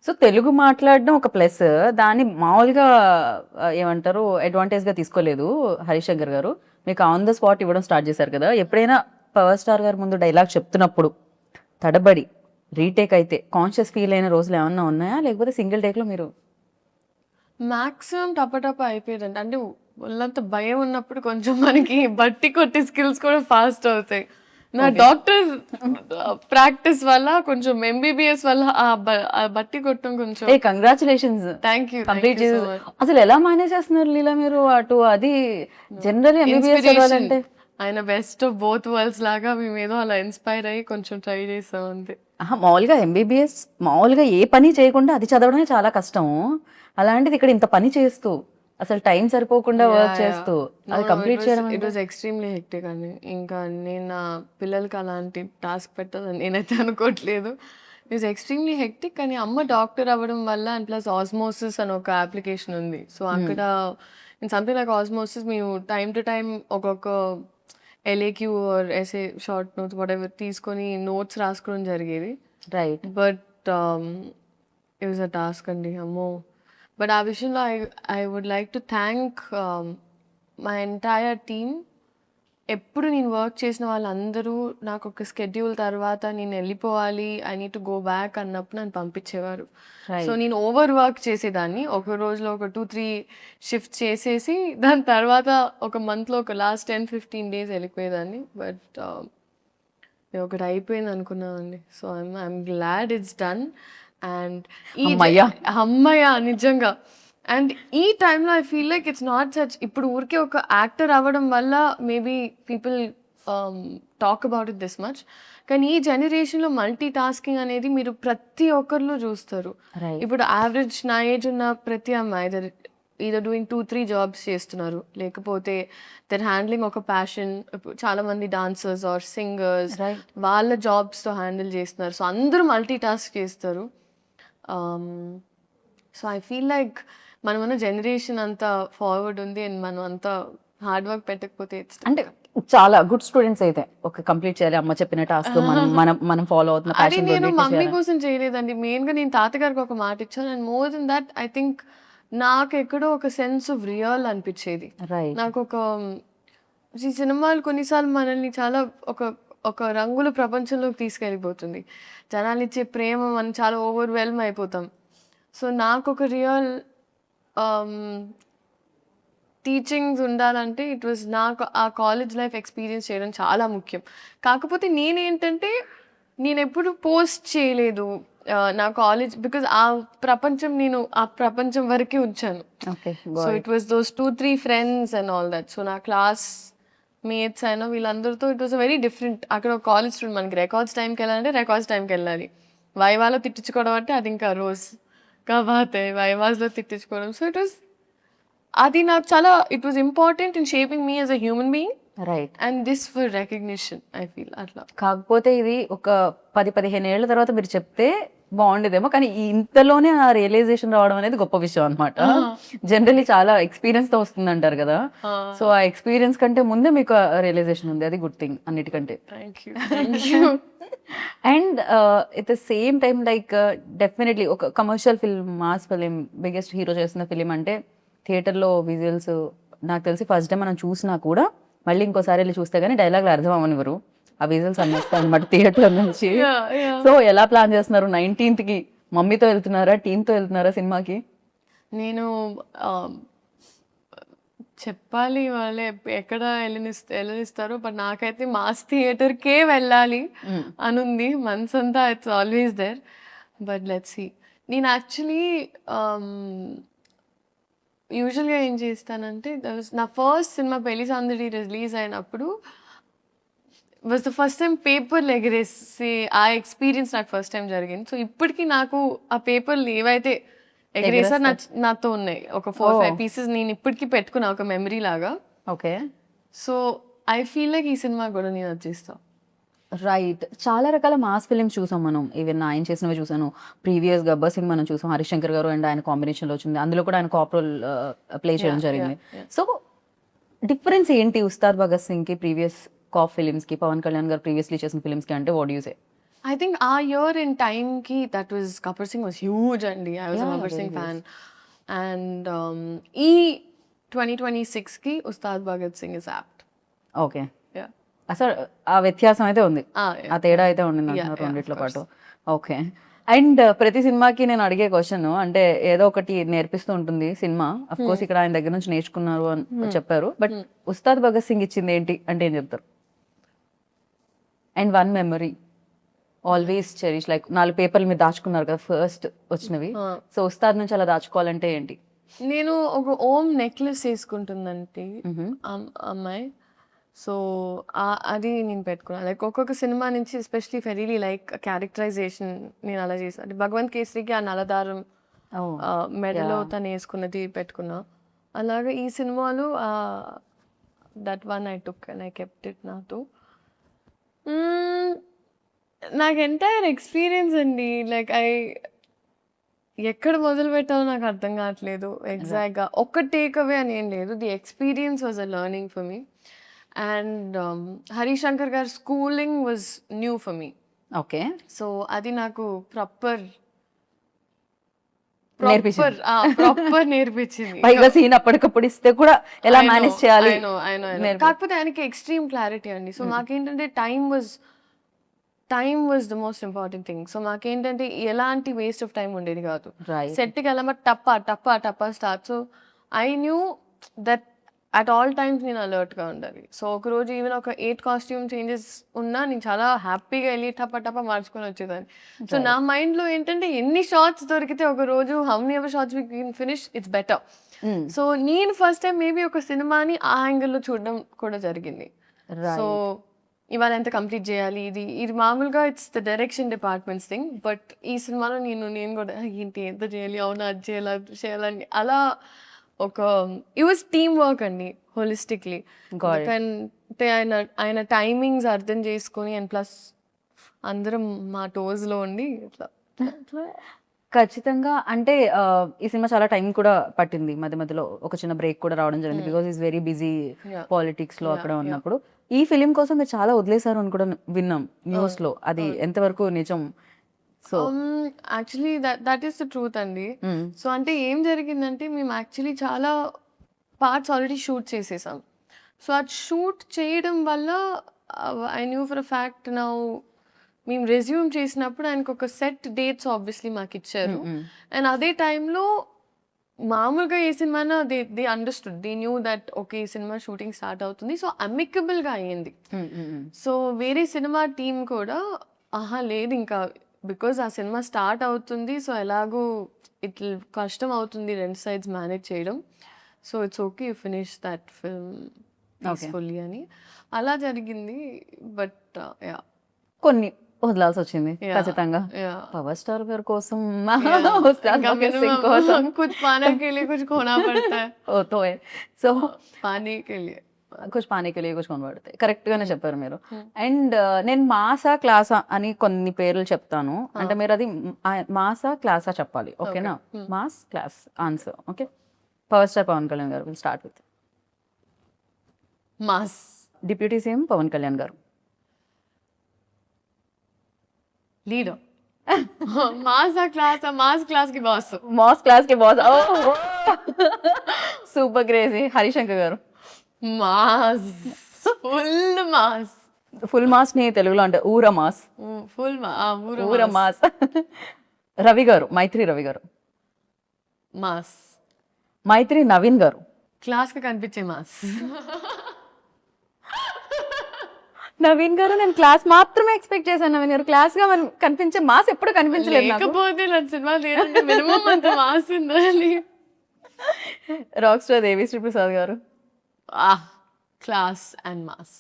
So Telugu మాట్లాడడం ఒక ప్లస్, దాన్ని మామూలుగా ఏమంటారు అడ్వాంటేజ్గా తీసుకోలేదు హరిశంకర్ గారు. మీకు ఆన్ ద స్పాట్ ఇవ్వడం స్టార్ట్ చేశారు కదా. ఎప్పుడైనా పవర్ స్టార్ గారు ముందు డైలాగ్ చెప్తున్నప్పుడు తడబడి రీటేక్ అయితే కాన్షియస్ ఫీల్ అయిన రోజులు ఏమన్నా ఉన్నాయా, లేకపోతే సింగిల్ టేక్లో మీరు? మ్యాక్సిమం టపటప అయిపోయేదండి. అంటే వాళ్ళంత భయం ఉన్నప్పుడు కొంచెం మనకి బట్టి కొట్టే స్కిల్స్ కూడా ఫాస్ట్ అవుతాయి. నా డాక్టర్ ప్రాక్టీస్ వల్ల, కొంచెం ఎంబీబీఎస్ వల్ల ఆ బట్టి కొట్టడం కొంచెం. కంగ్రాచులేషన్స్. Thank you. కంప్లీట్ చేసి అసలు ఎలా మేనేజ్ చేస్తున్నారు లీలా మీరు? అటు అది జనరల్ ఎంబీబీఎస్ అంటే ఆయన బెస్ట్ ఆఫ్ బోత్ వరల్డ్స్ లాగా మేము ఏదో అలా ఇన్స్పైర్ అయ్యి కొంచెం ట్రై చేస్తాం అంతే. మామూలుగా ఎంబీబీఎస్ మామూలుగా ఏ పని చేయకుండా అది చదవడమే చాలా కష్టం. అలాంటిది ఇక్కడ ఇంత పని చేస్తూ అసలు టైం సరిపోకుండా వర్క్ చేస్తూ అది కంప్లీట్ చేయడం ఇట్ వాజ్ ఎక్స్ట్రీమ్లీ హెక్టిక్ అండి. ఇంకా నేను నా పిల్లలకి అలాంటి టాస్క్ పెట్టాలని నేనైతే అనుకోవట్లేదు. It was extremely hectic. కానీ అమ్మ డాక్టర్ అవ్వడం వల్ల అండ్ ప్లస్ ఆస్మోసిస్ అని ఒక అప్లికేషన్ ఉంది. సో అక్కడ ఇన్ సంథింగ్ లైక్ ఆస్మోసిస్ మేము టైం టు టైం ఒక్కొక్క LAQ or SA short notes whatever తీసుకొని నోట్స్ రాసుకోవడం జరిగేది. Right. But it was a task అండి అమ్మో. బట్ ఆ విషయంలో I would like to thank my entire team. ఎప్పుడు నేను వర్క్ చేసిన వాళ్ళందరూ నాకు ఒక స్కెడ్యూల్ తర్వాత నేను వెళ్ళిపోవాలి, I need to go back అన్నప్పుడు నన్ను పంపించేవారు. సో నేను ఓవర్ వర్క్ చేసేదాన్ని. ఒక రోజులో ఒక 2-3 షిఫ్ట్ చేసేసి దాని తర్వాత ఒక మంత్లో ఒక లాస్ట్ 10-15 డేస్ వెళ్ళిపోయేదాన్ని. బట్ ఒకటి అయిపోయింది అనుకున్నానండి. So I'm glad it's done. And అమ్మయ్య నిజంగా. అండ్ ఈ టైంలో I feel like it's not such, ఇప్పుడు ఊరికే ఒక యాక్టర్ అవ్వడం వల్ల maybe people talk about it this much. కానీ ఈ జనరేషన్లో మల్టీ టాస్కింగ్ అనేది మీరు ప్రతి ఒక్కరిలో చూస్తారు. ఇప్పుడు యావరేజ్ నా ఏజ్ ఉన్న ప్రతి అమ్మాయి ఈదర్ డూయింగ్ 2-3 జాబ్స్ చేస్తున్నారు, లేకపోతే దర్ హ్యాండ్లింగ్ ఒక ప్యాషన్. చాలా మంది డాన్సర్స్ ఆర్ సింగర్స్ వాళ్ళ జాబ్స్తో హ్యాండిల్ చేస్తున్నారు. సో అందరూ మల్టీ టాస్క్ చేస్తారు. సో ఐ ఫీల్ లైక్ మనమన్న జనరేషన్ అంతా ఫార్వర్డ్ ఉంది అండ్ మనం అంతా హార్డ్ వర్క్ పెట్టకపోతే అంటే చాలా గుడ్ స్టూడెంట్స్ అయితే ఒక కంప్లీట్ చేయాలి అమ్మ చెప్పిన టాస్క్ మనం ఫాలో అవుతున్న అది నేను మమ్మీ కోసం చేయలేదండి. మెయిన్గా నేను తాతగారికి ఒక మాట ఇచ్చాను. And more than that I think నాకు ఎక్కడో ఒక సెన్స్ ఆఫ్ రియల్ అనిపించేది. నాకు ఒక ఈ సినిమాలు కొన్నిసార్లు మనల్ని చాలా ఒక రంగుల ప్రపంచంలోకి తీసుకెళ్ళిపోతుంది. జనాలు ఇచ్చే ప్రేమ మనం చాలా ఓవర్వెల్మ్ అయిపోతాం. సో నాకు ఒక రియల్ టీచింగ్స్ ఉండాలంటే ఇట్ వాజ్ నాకు ఆ కాలేజ్ లైఫ్ ఎక్స్పీరియన్స్ చేయడం చాలా ముఖ్యం. కాకపోతే నేనేంటంటే నేను ఎప్పుడు పోస్ట్ చేయలేదు నా కాలేజ్, బికాజ్ ఆ ప్రపంచం వరకే ఉంచాను. So it was those 2-3 friends and all that. So నా క్లాస్ మేట్స్ అయినా వీళ్ళందరితో ఇట్ వాజ్ వెరీ డిఫరెంట్. అక్కడ ఒక కాలేజ్ స్టూడెంట్, మనకి రికార్డ్స్ టైంకి వెళ్ళాలంటే రికార్డ్స్ టైంకి వెళ్ళాలి. వైవాలో తిట్టించుకోవడం అంటే అది ఇంకా రోజు కాబోతే వైవాస్లో తిట్టించుకోవడం. సో అది నాకు చాలా it was important in shaping me as a human being. Right. And this for recognition I feel అట్లా. కాకపోతే ఇది ఒక 10-15 ఏళ్ల తర్వాత మీరు చెప్తే బాగుండేదేమో, కానీ ఇంతలోనే ఆ రియలైజేషన్ రావడం అనేది గొప్ప విషయం అనమాట. జనరల్లీ చాలా ఎక్స్పీరియన్స్ తో వస్తుంది అంటారు కదా. సో ఆ ఎక్స్పీరియన్స్ కంటే ముందే మీకు రియలైజేషన్ ఉంది, అది గుడ్ థింగ్ అన్నిటికంటే. And at the same time like definitely ఒక commercial film, mass film, biggest hero చేస్తున్న ఫిలిం అంటే థియేటర్లో విజువల్స్ నాకు తెలిసి ఫస్ట్ టైం మనం చూసినా కూడా మళ్ళీ ఇంకోసారి వెళ్ళి చూస్తే కానీ డైలాగ్లు అర్థం అవ్వనివ్వరు. ఆ విజువల్స్ అన్నేస్తాయి అనమాట థియేటర్ నుంచి. సో ఎలా ప్లాన్ చేస్తున్నారు 19th కి? మమ్మీతో వెళ్తున్నారా, టీంతో వెళ్తున్నారా సినిమాకి? నేను చెప్పాలి వాళ్ళే ఎక్కడ వెళ్ళనిస్తారో, బట్ నాకైతే మాస్ థియేటర్కే వెళ్ళాలి అనుంది మనసంతా. It's always there. But let's see. నేను యాక్చువల్లీ యూజువల్గా ఏం చేస్తానంటే, నా ఫస్ట్ సినిమా పెళ్లి సందడి రిలీజ్ అయినప్పుడు వాజ్ ద ఫస్ట్ టైం పేపర్లు ఎగరేసి ఆ ఎక్స్పీరియన్స్ నాకు ఫస్ట్ టైం జరిగింది. సో ఇప్పటికీ నాకు ఆ పేపర్లు ఏవైతే ఎగరేసారు నాతో ఉన్నాయి ఒక 4-5 పీసెస్. నేను ఇప్పటికీ పెట్టుకున్నా ఒక మెమరీ లాగా. Okay. So I feel like ఈ సినిమా కూడా నేను వచ్చేస్తా. రైట్. చాలా రకాల మాస్ ఫిలిమ్స్ చూసాం మనం. ఈవెన్ ఆయన చేసినవి చూసాను. ప్రీవియస్ గబ్బర్ సింగ్ మనం చూసాం, హరిశంకర్ గారు అండ్ ఆయన కాంబినేషన్లో వచ్చింది. అందులో కూడా ఆయన కాప్ రోల్ ప్లే చేయడం జరిగింది. సో డిఫరెన్స్ ఏంటి ఉస్తాద్ భగత్ సింగ్ కి ప్రీవియస్ కాప్ ఫిలిమ్స్ కి, పవన్ కళ్యాణ్ గారు ప్రీవియస్లీ చేసిన ఫిలిమ్స్ కి అంటే what you say? I think our year in time ki that was Gabbar Singh was huge andi. I was a Gabbar Singh fan. And 2026 ki Ustad Bhagat Singh is apt. Okay. Yeah. అసలు ఆ వ్యత్యాసం అయితే ఉంది, ఆ తేడా అయితే ఉండింది అంటున్నారు రెండిట్లో పాటు. ఓకే. అండ్ ప్రతి సినిమాకి నేను అడిగే క్వశ్చన్, అంటే ఏదో ఒకటి నేర్పిస్తూ ఉంటుంది సినిమా. అఫ్ కోర్స్ ఇక్కడ ఆయన దగ్గర నుంచి నేర్చుకున్నారు అని చెప్పారు, బట్ ఉస్తాద్ భగత్ సింగ్ ఇచ్చింది ఏంటి అంటే ఏం చెప్తారు? And one memory always cherish, like 4 పేపర్లు మీరు దాచుకున్నారు కదా ఫస్ట్ వచ్చినవి. సో ఉస్తాద్ నుంచి అలా దాచుకోవాలంటే ఏంటి? నేను ఒక ఓం నెక్లెస్ వేసుకుంటుందంటే అమ్మాయి. సో అది నేను పెట్టుకున్నాను. లైక్ ఒక్కొక్క సినిమా నుంచి ఎస్పెషలీ ఫెరీలీ లైక్ క్యారెక్టరైజేషన్ నేను అలా చేసాను. అంటే భగవంత్ కేసరికి ఆ నలదారం మెడలో తను వేసుకున్నది పెట్టుకున్నా. అలాగే ఈ సినిమాలో that one I took and I kept it నాతో. నాకు ఎంటైర్ ఎక్స్పీరియన్స్ అండి. లైక్ ఎక్కడ మొదలు పెట్టాలో నాకు అర్థం కావట్లేదు ఎగ్జాక్ట్గా. ఒక్క టేక్ అవే అని ఏం లేదు. The experience was a learning for me. And Harishankar గారి schooling was new for me. Okay, so అది నాకు ప్రాపర్ నేర్పించింది. ప్రాపర్ నేర్పించింది. పైగా సీన్ అప్పటికప్పుడు ఇస్తే కూడా ఎలా I know, మేనేజ్ చేయాలి I know. నేర్పి- కాకపోతే ఆయనకి ఎక్స్ట్రీమ్ క్లారిటీ అండి. సో మాకేంటంటే time was the most important thing. So మాకేంటంటే ఎలాంటి వేస్ట్ ఆఫ్ టైం ఉండేది కాదు. Right. సెట్కి వెళ్ళామా టప్ప start. So I knew that at all times నేను అలర్ట్గా ఉండాలి. సో ఒకరోజు ఈవెన్ ఒక 8 కాస్ట్యూమ్ చేంజెస్ ఉన్నా నేను చాలా హ్యాపీగా వెళ్ళి టప్ప మార్చుకొని వచ్చేదాన్ని. సో నా మైండ్లో ఏంటంటే ఎన్ని షార్ట్స్ దొరికితే ఒక రోజు how many ever shorts we can finish it's better. So నేను ఫస్ట్ టైం మేబీ ఒక సినిమాని ఆ యాంగిల్లో చూడడం కూడా జరిగింది. సో ఇవాళ ఎంత కంప్లీట్ చేయాలి, ఇది మామూలుగా it's the direction departments thing. But ఈ సినిమాలో నేను కూడా ఏంటి ఎంత చేయాలి, అవునా అది చేయాలి అది చేయాలని అలా ఒక ఇట్ వాజ్ టీమ్ వర్క్ అండి హోలిస్టిక్లీ. అంటే ఆయన టైమింగ్స్ అర్థం చేసుకొని అండ్ ప్లస్ అందరం మా టోస్లో ఉండి ఇట్లా ఖచ్చితంగా. అంటే ఈ సినిమా చాలా టైం కూడా పట్టింది, మధ్య మధ్యలో ఒక చిన్న బ్రేక్ కూడా రావడం జరిగింది because is very busy politics లో అక్కడ ఉన్నప్పుడు. ఈ ఫిలిం కోసం మీరు చాలా వదిలేశారు అని కూడా విన్నాం న్యూస్ లో, అది ఎంతవరకు నిజం? So actually that is the truth అండి. సో అంటే ఏం జరిగిందంటే మేము యాక్చువల్లీ చాలా పార్ట్స్ ఆల్రెడీ షూట్ చేసేసాం. సో అది షూట్ చేయడం వల్ల I knew for a fact now మేము రెజ్యూమ్ చేసినప్పుడు ఆయనకు ఒక సెట్ డేట్స్ ఆబ్వియస్లీ మాకు ఇచ్చారు. అండ్ అదే టైంలో మామూలుగా ఏ సినిమానా they understood, they knew that okay ఈ సినిమా షూటింగ్ స్టార్ట్ అవుతుంది. సో అమికబుల్గా అయ్యింది. సో వేరే సినిమా టీం కూడా లేదు ఇంకా బికాజ్ ఆ సినిమా స్టార్ట్ అవుతుంది, సో ఎలాగో ఇట్లా కష్టం అవుతుంది 2 sides మేనేజ్ చేయడం. So it's okay you finish that film peacefully అని అలా జరిగింది. బట్ కొన్ని వదలాల్సి వచ్చింది ఖచ్చితంగా. పవర్ స్టార్ గారి కోసం ఉస్తాద్ భగత్ సింగ్ కోసం कुछ पाने के लिए कुछ खोना पड़ता है. तो है. సో पाने के लिए కుछ పానే కే లియే కుछ కొన పడతాయి. కరెక్ట్ గానే చెప్పారు మీరు. అండ్ నేను మాసా క్లాసా అని కొన్ని పేర్లు చెప్తాను, అంటే మీరు అది మాసా క్లాసా చెప్పాలి, ఓకేనా? Mass class answer. Okay, power star Pawan Kalyan గారు. Will start with mass. Deputy CM Pawan Kalyan గారు. లీడర్. మాస్ క్లాస్ కి బాస్. మాస్ క్లాస్ కి బాస్. Super crazy. హరిశంకర్ గారు. మాస్. ఫుల్ మాస్ ని తెలుగులో అంటే ఊర మాస్. ఊర మాస్. రవి గారు. మైత్రి రవి గారు. మాస్. మైత్రి నవీన్ గారు. క్లాస్ కి కనిపించే మాస్. నవీన్ గారు నేను క్లాస్ మాత్రమే ఎక్స్పెక్ట్ చేశాను. నవీన్ గారు క్లాస్ గా కనిపించే మాస్ ఎప్పుడు కనిపించలేదు నాకు. లేకపోతే నా సినిమా మినిమం అంత మాస్ ఉండాలి. రాక్ స్టార్ దేవిశ్రీ ప్రసాద్ గారు. Class and mass.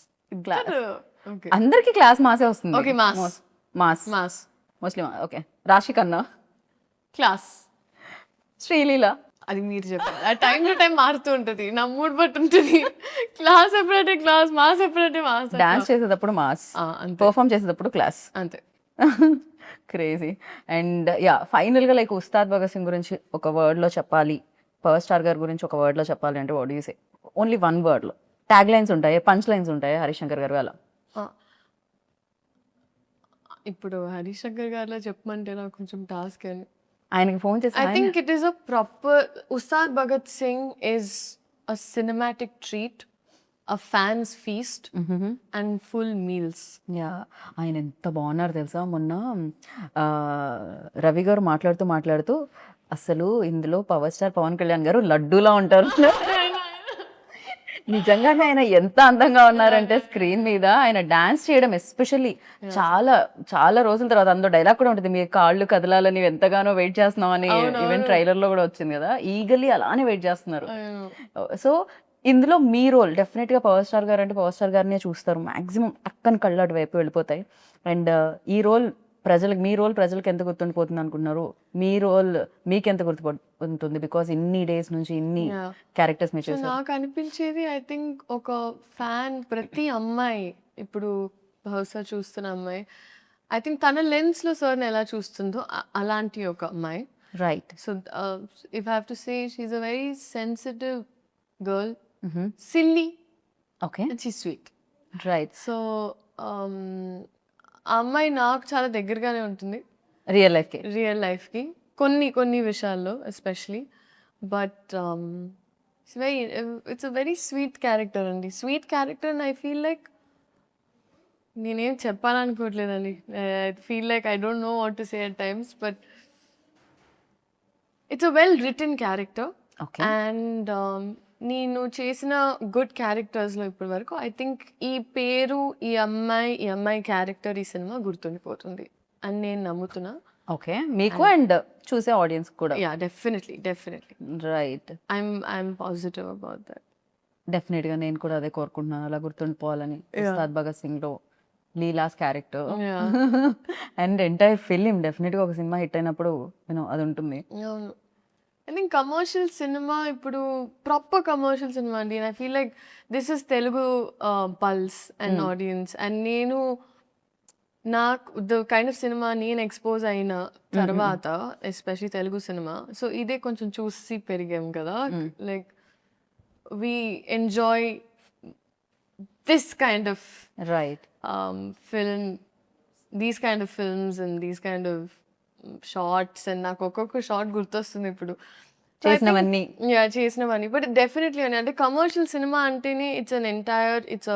అందరికి క్లాస్ మాసే వస్తుంది. Okay, mass. Mass mass mostly. Okay, రాశి ఖన్నా. క్లాస్. శ్రీలీల. అది మీరు చెప్పారు. ఆ టైం టు టైం మారుతూ ఉంటుంది, నా మూడ్ బట్టి ఉంటుంది. క్లాస్ ఎప్పుడంటే క్లాస్, మాస్ ఎప్పుడంటే మాస్. డాన్స్ చేసేటప్పుడు మాస్, పర్ఫామ్ చేసేటప్పుడు క్లాస్. అంతే. క్రేజీ. అండ్ ఫైనల్ గా లైక్ ఉస్తాద్ భగత్ సింగ్ గురించి ఒక వర్డ్ లో చెప్పాలి, పవర్ స్టార్ గారి గురించి ఒక వర్డ్ లో చెప్పాలి అంటే what do you say? Only one word లో. ట్యాగ్ లైన్స్ ఉంటాయి, పంచ్ లైన్స్ ఉంటాయి హరిశంకర్ గారు అలా. ఇప్పుడు హరిశంకర్ గారిలో చెప్పమంటే నాకు కొంచెం టాస్క్ అని. ఆయనకి ఫోన్ చేసి I think it is a proper Ustad Bhagat Singh is a cinematic treat, a fan's feast and full meals. ఆయన ఎంత బాగున్నారు తెలుసా? మొన్న రవి గారు మాట్లాడుతూ అసలు ఇందులో పవర్ స్టార్ పవన్ కళ్యాణ్ గారు లడ్డూలా ఉంటారు. నిజంగానే ఆయన ఎంత అందంగా ఉన్నారంటే స్క్రీన్ మీద ఆయన డాన్స్ చేయడం ఎస్పెషల్లీ చాలా చాలా రోజుల తర్వాత. అందులో డైలాగ్ కూడా ఉంటుంది, మీ కాళ్ళు కదలాలని ఎంతగానో వెయిట్ చేస్తున్నాం అని. ఈవెన్ ట్రైలర్ లో కూడా వచ్చింది కదా, ఈగల్లీ అలానే వెయిట్ చేస్తున్నారు. సో ఇందులో మీ రోల్ డెఫినెట్ గా పవర్ స్టార్ గారు అంటే పవర్ స్టార్ గారినే చూస్తారు మాక్సిమం, అక్కని కళ్ళు అటు వైపు వెళ్ళిపోతాయి. అండ్ ఈ రోల్ ప్రజలకు మీ రోల్ ప్రజలకు ఎంత గుర్తుండిపోతుంది అనుకుంటున్నారు? మీ రోల్ మీకు ఎంత గుర్తుపడుతుంది? బికాస్ ఇన్ని డేస్ నుంచి ఇన్ని Yeah. క్యారెక్టర్స్ మీరు సో చేశారు. నాకు అనిపించేది ఐ థింక్ ఒక ఫ్యాన్ ప్రతి అమ్మాయి ఇప్పుడు బహుశా చూస్తున్న అమ్మాయి ఐ థింక్ తన లెన్స్లో సార్ని ఎలా చూస్తుందో అలాంటి ఒక అమ్మాయి. Right. So if I have to say she a very sensitive girl, silly okay. And she sweet. Right. So ఆ అమ్మాయి నాకు చాలా దగ్గరగానే ఉంటుంది రియల్ లైఫ్కి. రియల్ లైఫ్కి కొన్ని విషయాల్లో especially. But it's a very sweet character అండి. Sweet character and I feel like నేనేం చెప్పాలనుకోవట్లేదండి. I feel like I don't know what to say at times, but it's a well written character. Okay. And నేను చేసిన good క్యారెక్టర్స్లో ఇప్పటి వరకు I think ఈ పేరు, ఈ అమ్మాయి క్యారెక్టర్ ఈ సినిమా గుర్తుండిపోతుంది అని నేను నమ్ముతున్నా. ఓకే. మీకు అండ్ చూసే ఆడియన్స్ కూడా. Yeah, definitely. Right. I'm positive about that. Definite గా నేను కూడా అదే కోరుకుంటున్నాను, అలా గుర్తుండిపోవాలని. ఉస్తాద్ భగత్ సింగ్ లో Leela's character and entire film definite గా ఒక సినిమా హిట్ అయినప్పుడు అది ఉంటుంది. అవును. ఐ థింక్ కమర్షియల్ సినిమా ఇప్పుడు ప్రాపర్ కమర్షియల్ సినిమా అండి. I feel like this is Telugu pulse and audience. And నేను నాకు ద కైండ్ ఆఫ్ సినిమా నేను ఎక్స్పోజ్ అయిన తర్వాత ఎస్పెషలీ తెలుగు సినిమా, సో ఇదే కొంచెం చూసి పెరిగాం కదా. Like we enjoy this kind of right. film, these kind of films and these kind of shorts. And నాకు ఒక్కొక్క షార్ట్ గుర్తొస్తుంది ఇప్పుడు చేసినవన్నీ. చేసినవన్నీ. బట్ డెఫినెట్లీ అని అంటే కమర్షియల్ సినిమా అంటేనే ఇట్స్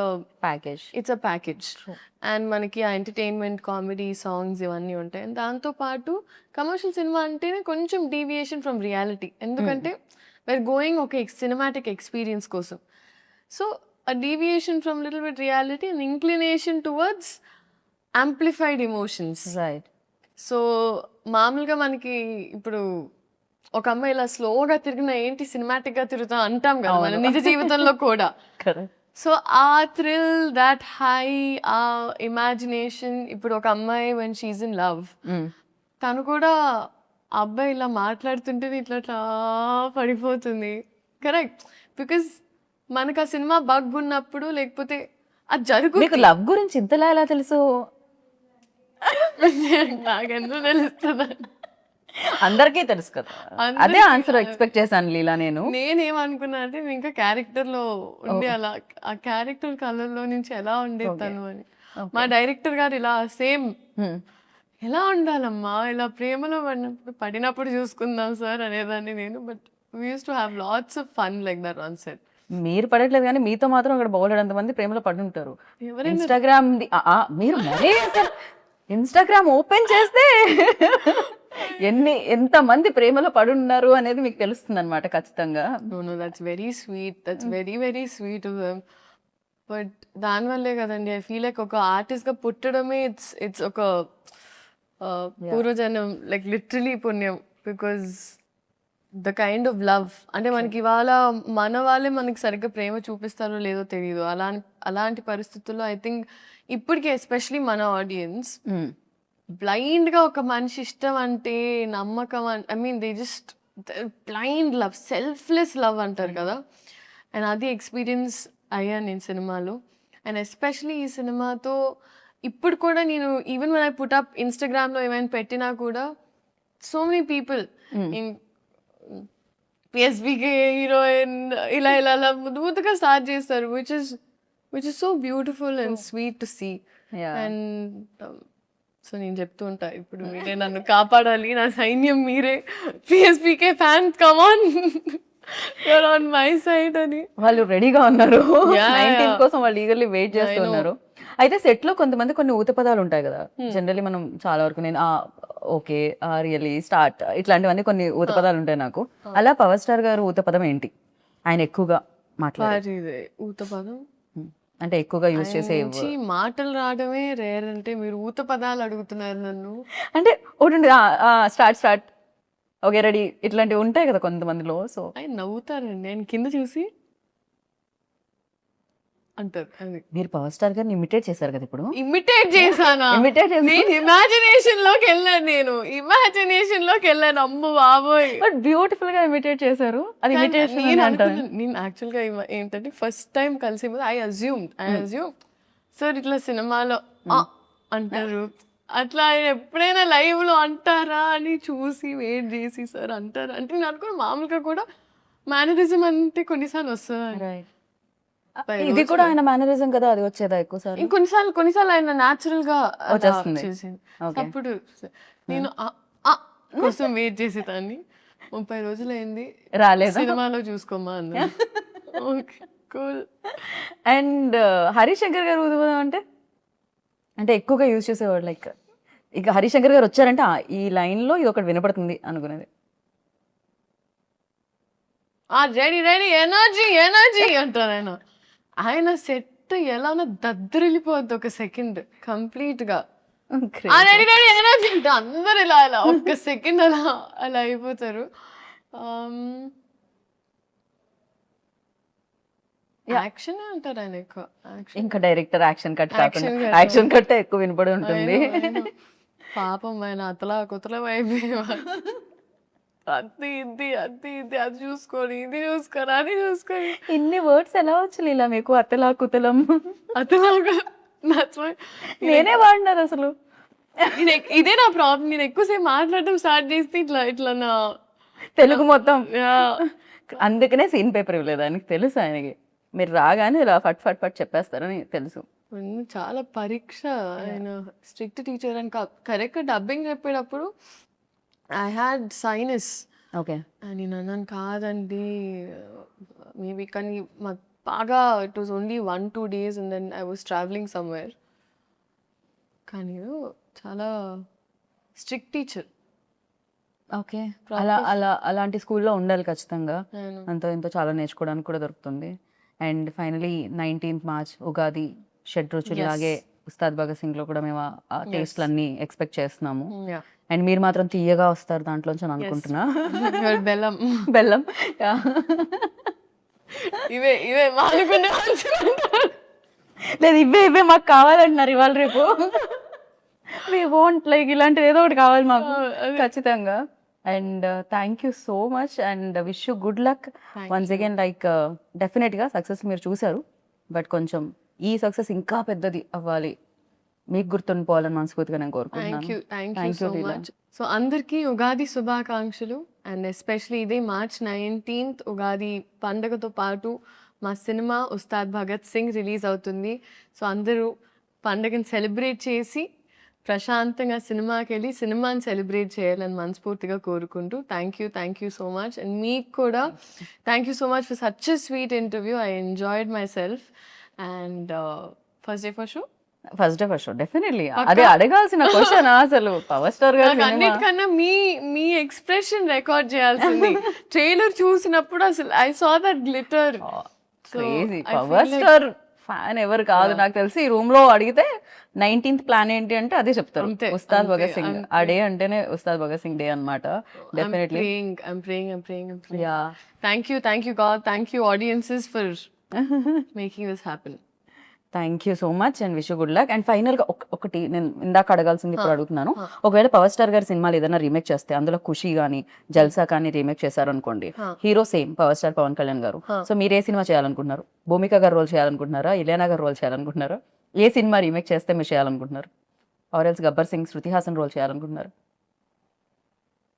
అ ప్యాకేజ్. అండ్ మనకి ఆ ఎంటర్టైన్మెంట్, కామెడీ, సాంగ్స్ ఇవన్నీ ఉంటాయి. అండ్ దాంతోపాటు కమర్షియల్ సినిమా అంటేనే కొంచెం డీవియేషన్ ఫ్రమ్ రియాలిటీ. ఎందుకంటే we're going ఒక సినిమాటిక్ ఎక్స్పీరియన్స్ కోసం. So a deviation from little bit reality and inclination towards amplified emotions. Right. So మామూలుగా మనకి ఇప్పుడు ఒక అమ్మాయి ఇలా స్లోగా తిరిగినా ఏంటి సినిమాటిక్ గా తిరుగుతాం అంటాం కదా మన నిజ జీవితంలో కూడా. కరెక్ట్. సో ఆ థ్రిల్, దాట్ హై, ఆ ఇమాజినేషన్. ఇప్పుడు ఒక అమ్మాయి వెన్ షీఈ్ ఇన్ లవ్, తను కూడా ఆ అబ్బాయి ఇలా మాట్లాడుతుంటే ఇట్లా ఇట్లా పడిపోతుంది. కరెక్ట్. బికాస్ మనకు ఆ సినిమా బగ్ ఉన్నప్పుడు లేకపోతే అది జరుగుతుంది. మీకు లవ్ గురించి ఇంతలా ఎలా తెలుసు? నాకెందుకు తెలుస్తుంది? అందరికీ తెలుసు కదా. అదే ఆన్సర్ ఎక్స్పెక్ట్ చేశాను లీలా. నేనేమనుకున్నా అంటే నేను ఇంకా క్యారెక్టర్ లో ఉండి అలా ఆ క్యారెక్టర్ కలర్లో నుంచి ఎలా ఉండేది తను అని. మా డైరెక్టర్ గారు ఇలా సేమ్ ఎలా ఉండాలమ్మా, ఇలా ప్రేమలో పడినప్పుడు చూసుకుందాం సార్ అనేదాన్ని నేను. But we use to have lots of fun like that on set. మీరు పడట్లేదు కానీ మీతో మాత్రం అక్కడ బౌలెడంత మంది ప్రేమలో పడి ఉంటారు. ఇన్స్టాగ్రామ్ మీరు మరీ ఇన్స్టాగ్రామ్ ఓపెన్ చేస్తే ఎంతమంది ప్రేమలో పడి ఉన్నారు అనేది మీకు తెలుస్తుంది అనమాట ఖచ్చితంగా. That's very sweet. That's very very sweet of them. But దానివల్లే కదండి ఐ ఫీల్ లైక్ ఒక ఆర్టిస్ట్ గా పుట్టడమే ఇట్స్ ఒక పూర్వజన్మ, లైక్ లిటరలీ పుణ్యం. Because the kind of love అంటే మనకి ఇవాళ మన వాళ్ళే మనకి సరిగ్గా ప్రేమ చూపిస్తారో లేదో తెలియదు. అలాంటి పరిస్థితుల్లో ఐ థింక్ ఇప్పటికీ ఎస్పెషలీ మన ఆడియన్స్ బ్లైండ్ గా ఒక మనిషి ఇష్టం అంటే నమ్మకం, I mean they just blind love, selfless love అంటారు కదా. అండ్ అది ఎక్స్పీరియన్స్ అయ్యాను నేను సినిమాలో. అండ్ ఎస్పెషలీ ఈ సినిమాతో ఇప్పుడు కూడా నేను even when I put up ఇన్స్టాగ్రామ్లో ఏమైనా పెట్టినా కూడా so many people PSPK heroine ఇలా ఇలా ఇలా ముద్దుగా స్టార్ట్ చేస్తారు, which is so beautiful and sweet to see. And so నేను చెప్తూ ఉంటా ఇప్పుడు మీరే నన్ను కాపాడాలి, నా సైన్యం మీరే, PSPK fans come on you're on my side అని. వాళ్ళు రెడీగా ఉన్నారు 19 కోసం, వాళ్ళు ఈగర్లీ వెయిట్ చేస్తున్నారు. అయితే సెట్ లో కొంతమంది కొన్ని ఊత పదాలు ఉంటాయి కదా జనరల్లీ, మనం చాలా వరకు నేను ఓకే రియలీ స్టార్ట్ ఇట్లాంటివన్నీ కొన్ని ఊత పదాలు ఉంటాయి నాకు. అలా పవర్ స్టార్ గారు ఊత పదం ఏంటి ఆయన ఎక్కువగా మాట్లాడే ఊత పదం అంటే ఎక్కువగా యూజ్ చేసే మాటలు రావడమే రేర్. అంటే మీరు ఊత పదాలు అడుగుతున్నారు నన్ను. అంటే ఒకటి స్టార్ట్ ఓకే రెడీ ఇట్లాంటివి ఉంటాయి కదా కొంతమందిలో. సో ఆయన నవ్వుతారండి, ఆయన కింద చూసి అంటారు. అది మీరు పవర్ స్టార్ గారిని ఇమిటేట్ చేశారు కదా ఇప్పుడు. ఇమిటేట్ చేశానా? ఇమిటేట్ చేసి నేను ఇమాజినేషన్ లోకి వెళ్ళాను. ఇమాజినేషన్ లోకి వెళ్ళాను. అమ్మ బాబోయ్, బట్ బ్యూటిఫుల్ గా ఇమిటేట్ చేశారు. అది ఇమిటేషన్ నేను అంటారు. అనుకున్నాను, నేను యాక్చువల్ గా ఏంటంటే ఫస్ట్ టైం కలిసి ఐ అజ్యూమ్ సార్ ఇట్లా సినిమాలో అంటారు, అట్లా ఆయన ఎప్పుడైనా లైవ్ లో అంటారా అని చూసి వెయిట్ చేసి సార్ అంటారా అంటే నేను అనుకున్నా మామూలుగా కూడా మేనరిజం అంటే కొన్నిసార్లు వస్తుంది. Right. ఇది కూడా ఆయన మేనరిజం కదా, అది వచ్చేదా ఎక్కువ సార్? కొన్నిసార్లు ఆయన న్యాచురల్ గా వచ్చేస్తుంది. చేసింది. Okay. అప్పుడు నేను కోసం వెయిట్ చేసేదాన్ని. 30 రోజులైంది రాలేదా? సినిమాలో చూసుకోమా అన్న. Okay cool. అండ్ హరిశంకర్ గారు ఊదుబోదాం అంటే ఎక్కువగా యూజ్ చేసేవాడు. లైక్ ఇక హరిశంకర్ గారు వచ్చారంటే ఈ లైన్ లో ఇది ఒకటి వినపడుతుంది అనుకునేది. రెడీ రెడీ ఎనర్జీ ఎనర్జీ అంటారు ఆయన. ఆయన సెట్ ఎలా ఉన్నా దద్దరిల్లిపోద్ది ఒక సెకండ్ కంప్లీట్ గా. రెడీ రెడీ ఎనర్జీ అంటే అందరు ఇలా ఇలా ఒక్క సెకండ్ అలా అయిపోతారు. యాక్షన్ అంటారు ఆయన ఎక్కువ. ఇంకా డైరెక్టర్ యాక్షన్ కట్ కాకుండా Action cut. యాక్షన్ కట్ ఎక్కువ వినపడి ఉంటుంది. పాపం ఆయన అతలా కుతలం అయిపోయేవారు. అది ఇది అది చూసుకొని ఇది చూసుకొని అది చూసుకొని ఇన్ని వర్డ్స్ ఎలా వచ్చి ఇలా మీకు అతలా కుతలం అతలాగా. నేనే వాడినారు అసలు. ఇదే నా ప్రాబ్లం. నేను ఎక్కువసేపు మాట్లాడటం స్టార్ట్ చేస్తే ఇట్లా ఇట్లా నా తెలుగు మొత్తం. అందుకనే సీన్ పేపర్ ఇవ్వలేదు ఆయనకి తెలుసు. ఆయనకి మీరు రాగానే ఇలా ఫట్ ఫట్ ఫట్ చెప్పేస్తారని తెలుసు. చాలా పరీక్ష. ఆయన స్ట్రిక్ట్ టీచర్ అని కరెక్ట్ డబ్బింగ్ చెప్పేటప్పుడు ఐ హ్యాడ్ సైనస్. ఓకే. నేను అన్నాను కాదండి మేబీ, కానీ మాకు బాగా it was only 1-2 days and then I was travelling somewhere. కానీ చాలా స్ట్రిక్ట్ టీచర్. ఓకే. అలాంటి స్కూల్లో ఉండాలి ఖచ్చితంగా. అంతో ఇంతో చాలా నేర్చుకోవడానికి కూడా దొరుకుతుంది. And finally 19th March Ugadi షడ్రుచులాగే ఉస్తాద్ భగత్ సింగ్ లో కూడా మేము ఆ టేస్ట్లన్నీ ఎక్స్పెక్ట్ చేస్తున్నాము. అండ్ మీరు మాత్రం తీయగా వస్తారు దాంట్లోంచి అనుకుంటున్నా. బెల్లం బెల్లం ఇవే మానుకునే లేదు, ఇవే మాకు కావాలంటున్నారు ఇవాళ రేపు. వి వాంట్ లైక్ ఇలాంటిది ఏదో ఒకటి కావాలి మాకు ఖచ్చితంగా. And thank you so much and wish you good luck once again. Like డెఫినెట్గా సక్సెస్ మీరు చూసారు, బట్ కొంచెం ఈ సక్సెస్ ఇంకా పెద్దది అవ్వాలి, మీకు గుర్తుండిపోవాలని మనస్ఫూర్తిగా నేను కోరుకుంటున్నాను. Thank you so much. So అందరికీ ఉగాది శుభాకాంక్షలు. అండ్ ఎస్పెషలీ ఇదే March 19th ఉగాది పండగతో పాటు మా సినిమా ఉస్తాద్ భగత్ సింగ్ రిలీజ్ అవుతుంది. సో అందరూ పండగని సెలబ్రేట్ చేసి ప్రశాంతంగా సినిమాకి వెళ్ళి సినిమాని సెలబ్రేట్ చేయాలని మనస్ఫూర్తిగా కోరుకుంటూ thank you so much. And మీకు కూడా thank you so much for such a sweet interview. I enjoyed my self. And first day for show definitely అదే అడగాల్సిన క్వశ్చన్ అసలు. పవర్ స్టార్ గారు అన్నిటికన్నా మీ ఎక్స్ప్రెషన్ రికార్డ్ చేయాల్సింది. ట్రైలర్ చూసినప్పుడు అసలు I saw that glitter. Crazy. Power star fan ఎవరు కాదు నాకు తెలిసి. ఈ రూమ్ లో అడిగితే 19th ప్లాన్ ఏంటి అంటే అదే చెప్తారు, ఉస్తాద్ భగత్ సింగ్. ఆ డే అంటేనే ఉస్తాద్ భగత్ సింగ్ డే అన్నమాట. Definitely. I'm praying. Yeah. Thank you God. Thank you audiences for making this happen. Thank you so much and wish you good luck. And final గా ఒకటి నేను ఇందాక అడగాల్సింది ఇప్పుడు అడుగుతున్నాను. ఒకవేళ పవర్ స్టార్ గారి సినిమాలు ఏదైనా రీమేక్ చేస్తే, అందులో ఖుషి కానీ జల్సా కానీ రీమేక్ చేశారు అనుకోండి, hero same power star Pawan Kalyan garu. So మీరు ఏ సినిమా చేయాలనుకుంటున్నారు? భూమిక గారు రోల్ చేయాలనుకుంటున్నారా? ఇలియానా గారు రోల్ చేయాలనుకుంటున్నారా? ఏ సినిమా రీమేక్ చేస్తే మీరు చేయాలనుకుంటున్నారు? Or else Gabbar Singh Shruti Haasan role చేయాలనుకుంటున్నారు?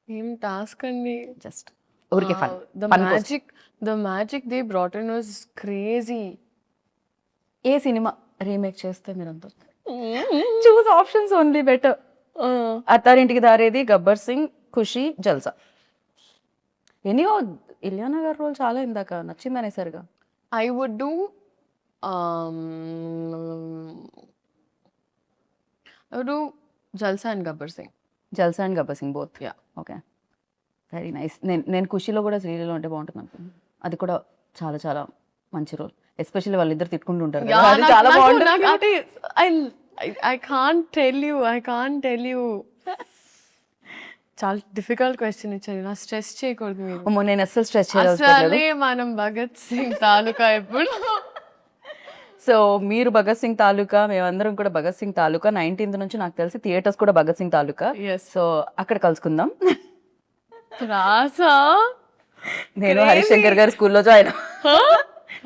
ఏం టాస్క్ అండి. జస్ట్ ఊరికే fun. The magic they brought in was crazy. ఏ సినిమా రీమేక్ చేస్తే మీరంతా choose options only better. Attarintiki Daredi, Gabbar Singh, ఖుషి, జల్సా. ఎనీయో ఇలియానా గారి రోల్ చాలా ఇందాక నచ్చింది అనేసరిగా. I would do Jalsa and Gabbar Singh. Jalsa and Gabbar Singh both. Yeah. Okay, very nice. నేను ఖుషిలో కూడా శ్రీలీలో ఉంటే బాగుంటుంది అనుకున్నాను. అది కూడా చాలా చాలా మంచి రోల్. ఎస్పెషల్లీ వాళ్ళిద్దరు తిట్టుకుంటూ ఉంటారు కదా, అది చాలా బాగుంటుంది. I can't tell you. చాలా డిఫికల్ట్ క్వశ్చన్ ఇచ్చారు. నా స్ట్రెస్ చేయకూడదు మీరు. అమ్మో, నేను అస్సలు స్ట్రెస్ చేయలేదు. అసలే మనం భగత్ సింగ్ తాలూకా ఎప్పుడు సో మీరు భగత్ సింగ్ తాలూకా, మేమందరం కూడా భగత్ సింగ్ తాలూకా. 19th నుంచి నాకు తెలిసి థియేటర్స్ కూడా భగత్ సింగ్ తాలూకా. ఎస్ సో అక్కడ కలుసుకుందాం. రాసా నేను హరిశంకర్ గారి స్కూల్లో జాయిన్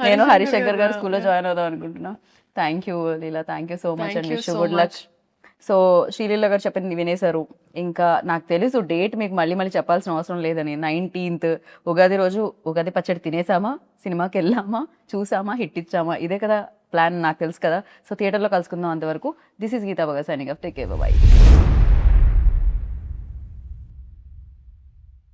నేను హరిశంకర్ గారి స్కూల్లో జాయిన్ అవుదాం అనుకుంటున్నా. Thank you Leela, thank you so much Thank and you wish you so good luck. much. So Sreeleela గారు చెప్పింది వినేశారు. ఇంకా నాకు తెలుసు డేట్ మీకు మళ్ళీ మళ్ళీ చెప్పాల్సిన అవసరం లేదని. 19th ఉగాది రోజు ఉగాది పచ్చడి తినేసామా, సినిమాకి వెళ్ళామా, చూసామా, హిట్ ఇచ్చామా, ఇదే కదా ప్లాన్, నాకు తెలుసు కదా. సో థియేటర్లో కలుసుకుందాం. అంతవరకు this is Geetha Bhagat signing off. Take care, by.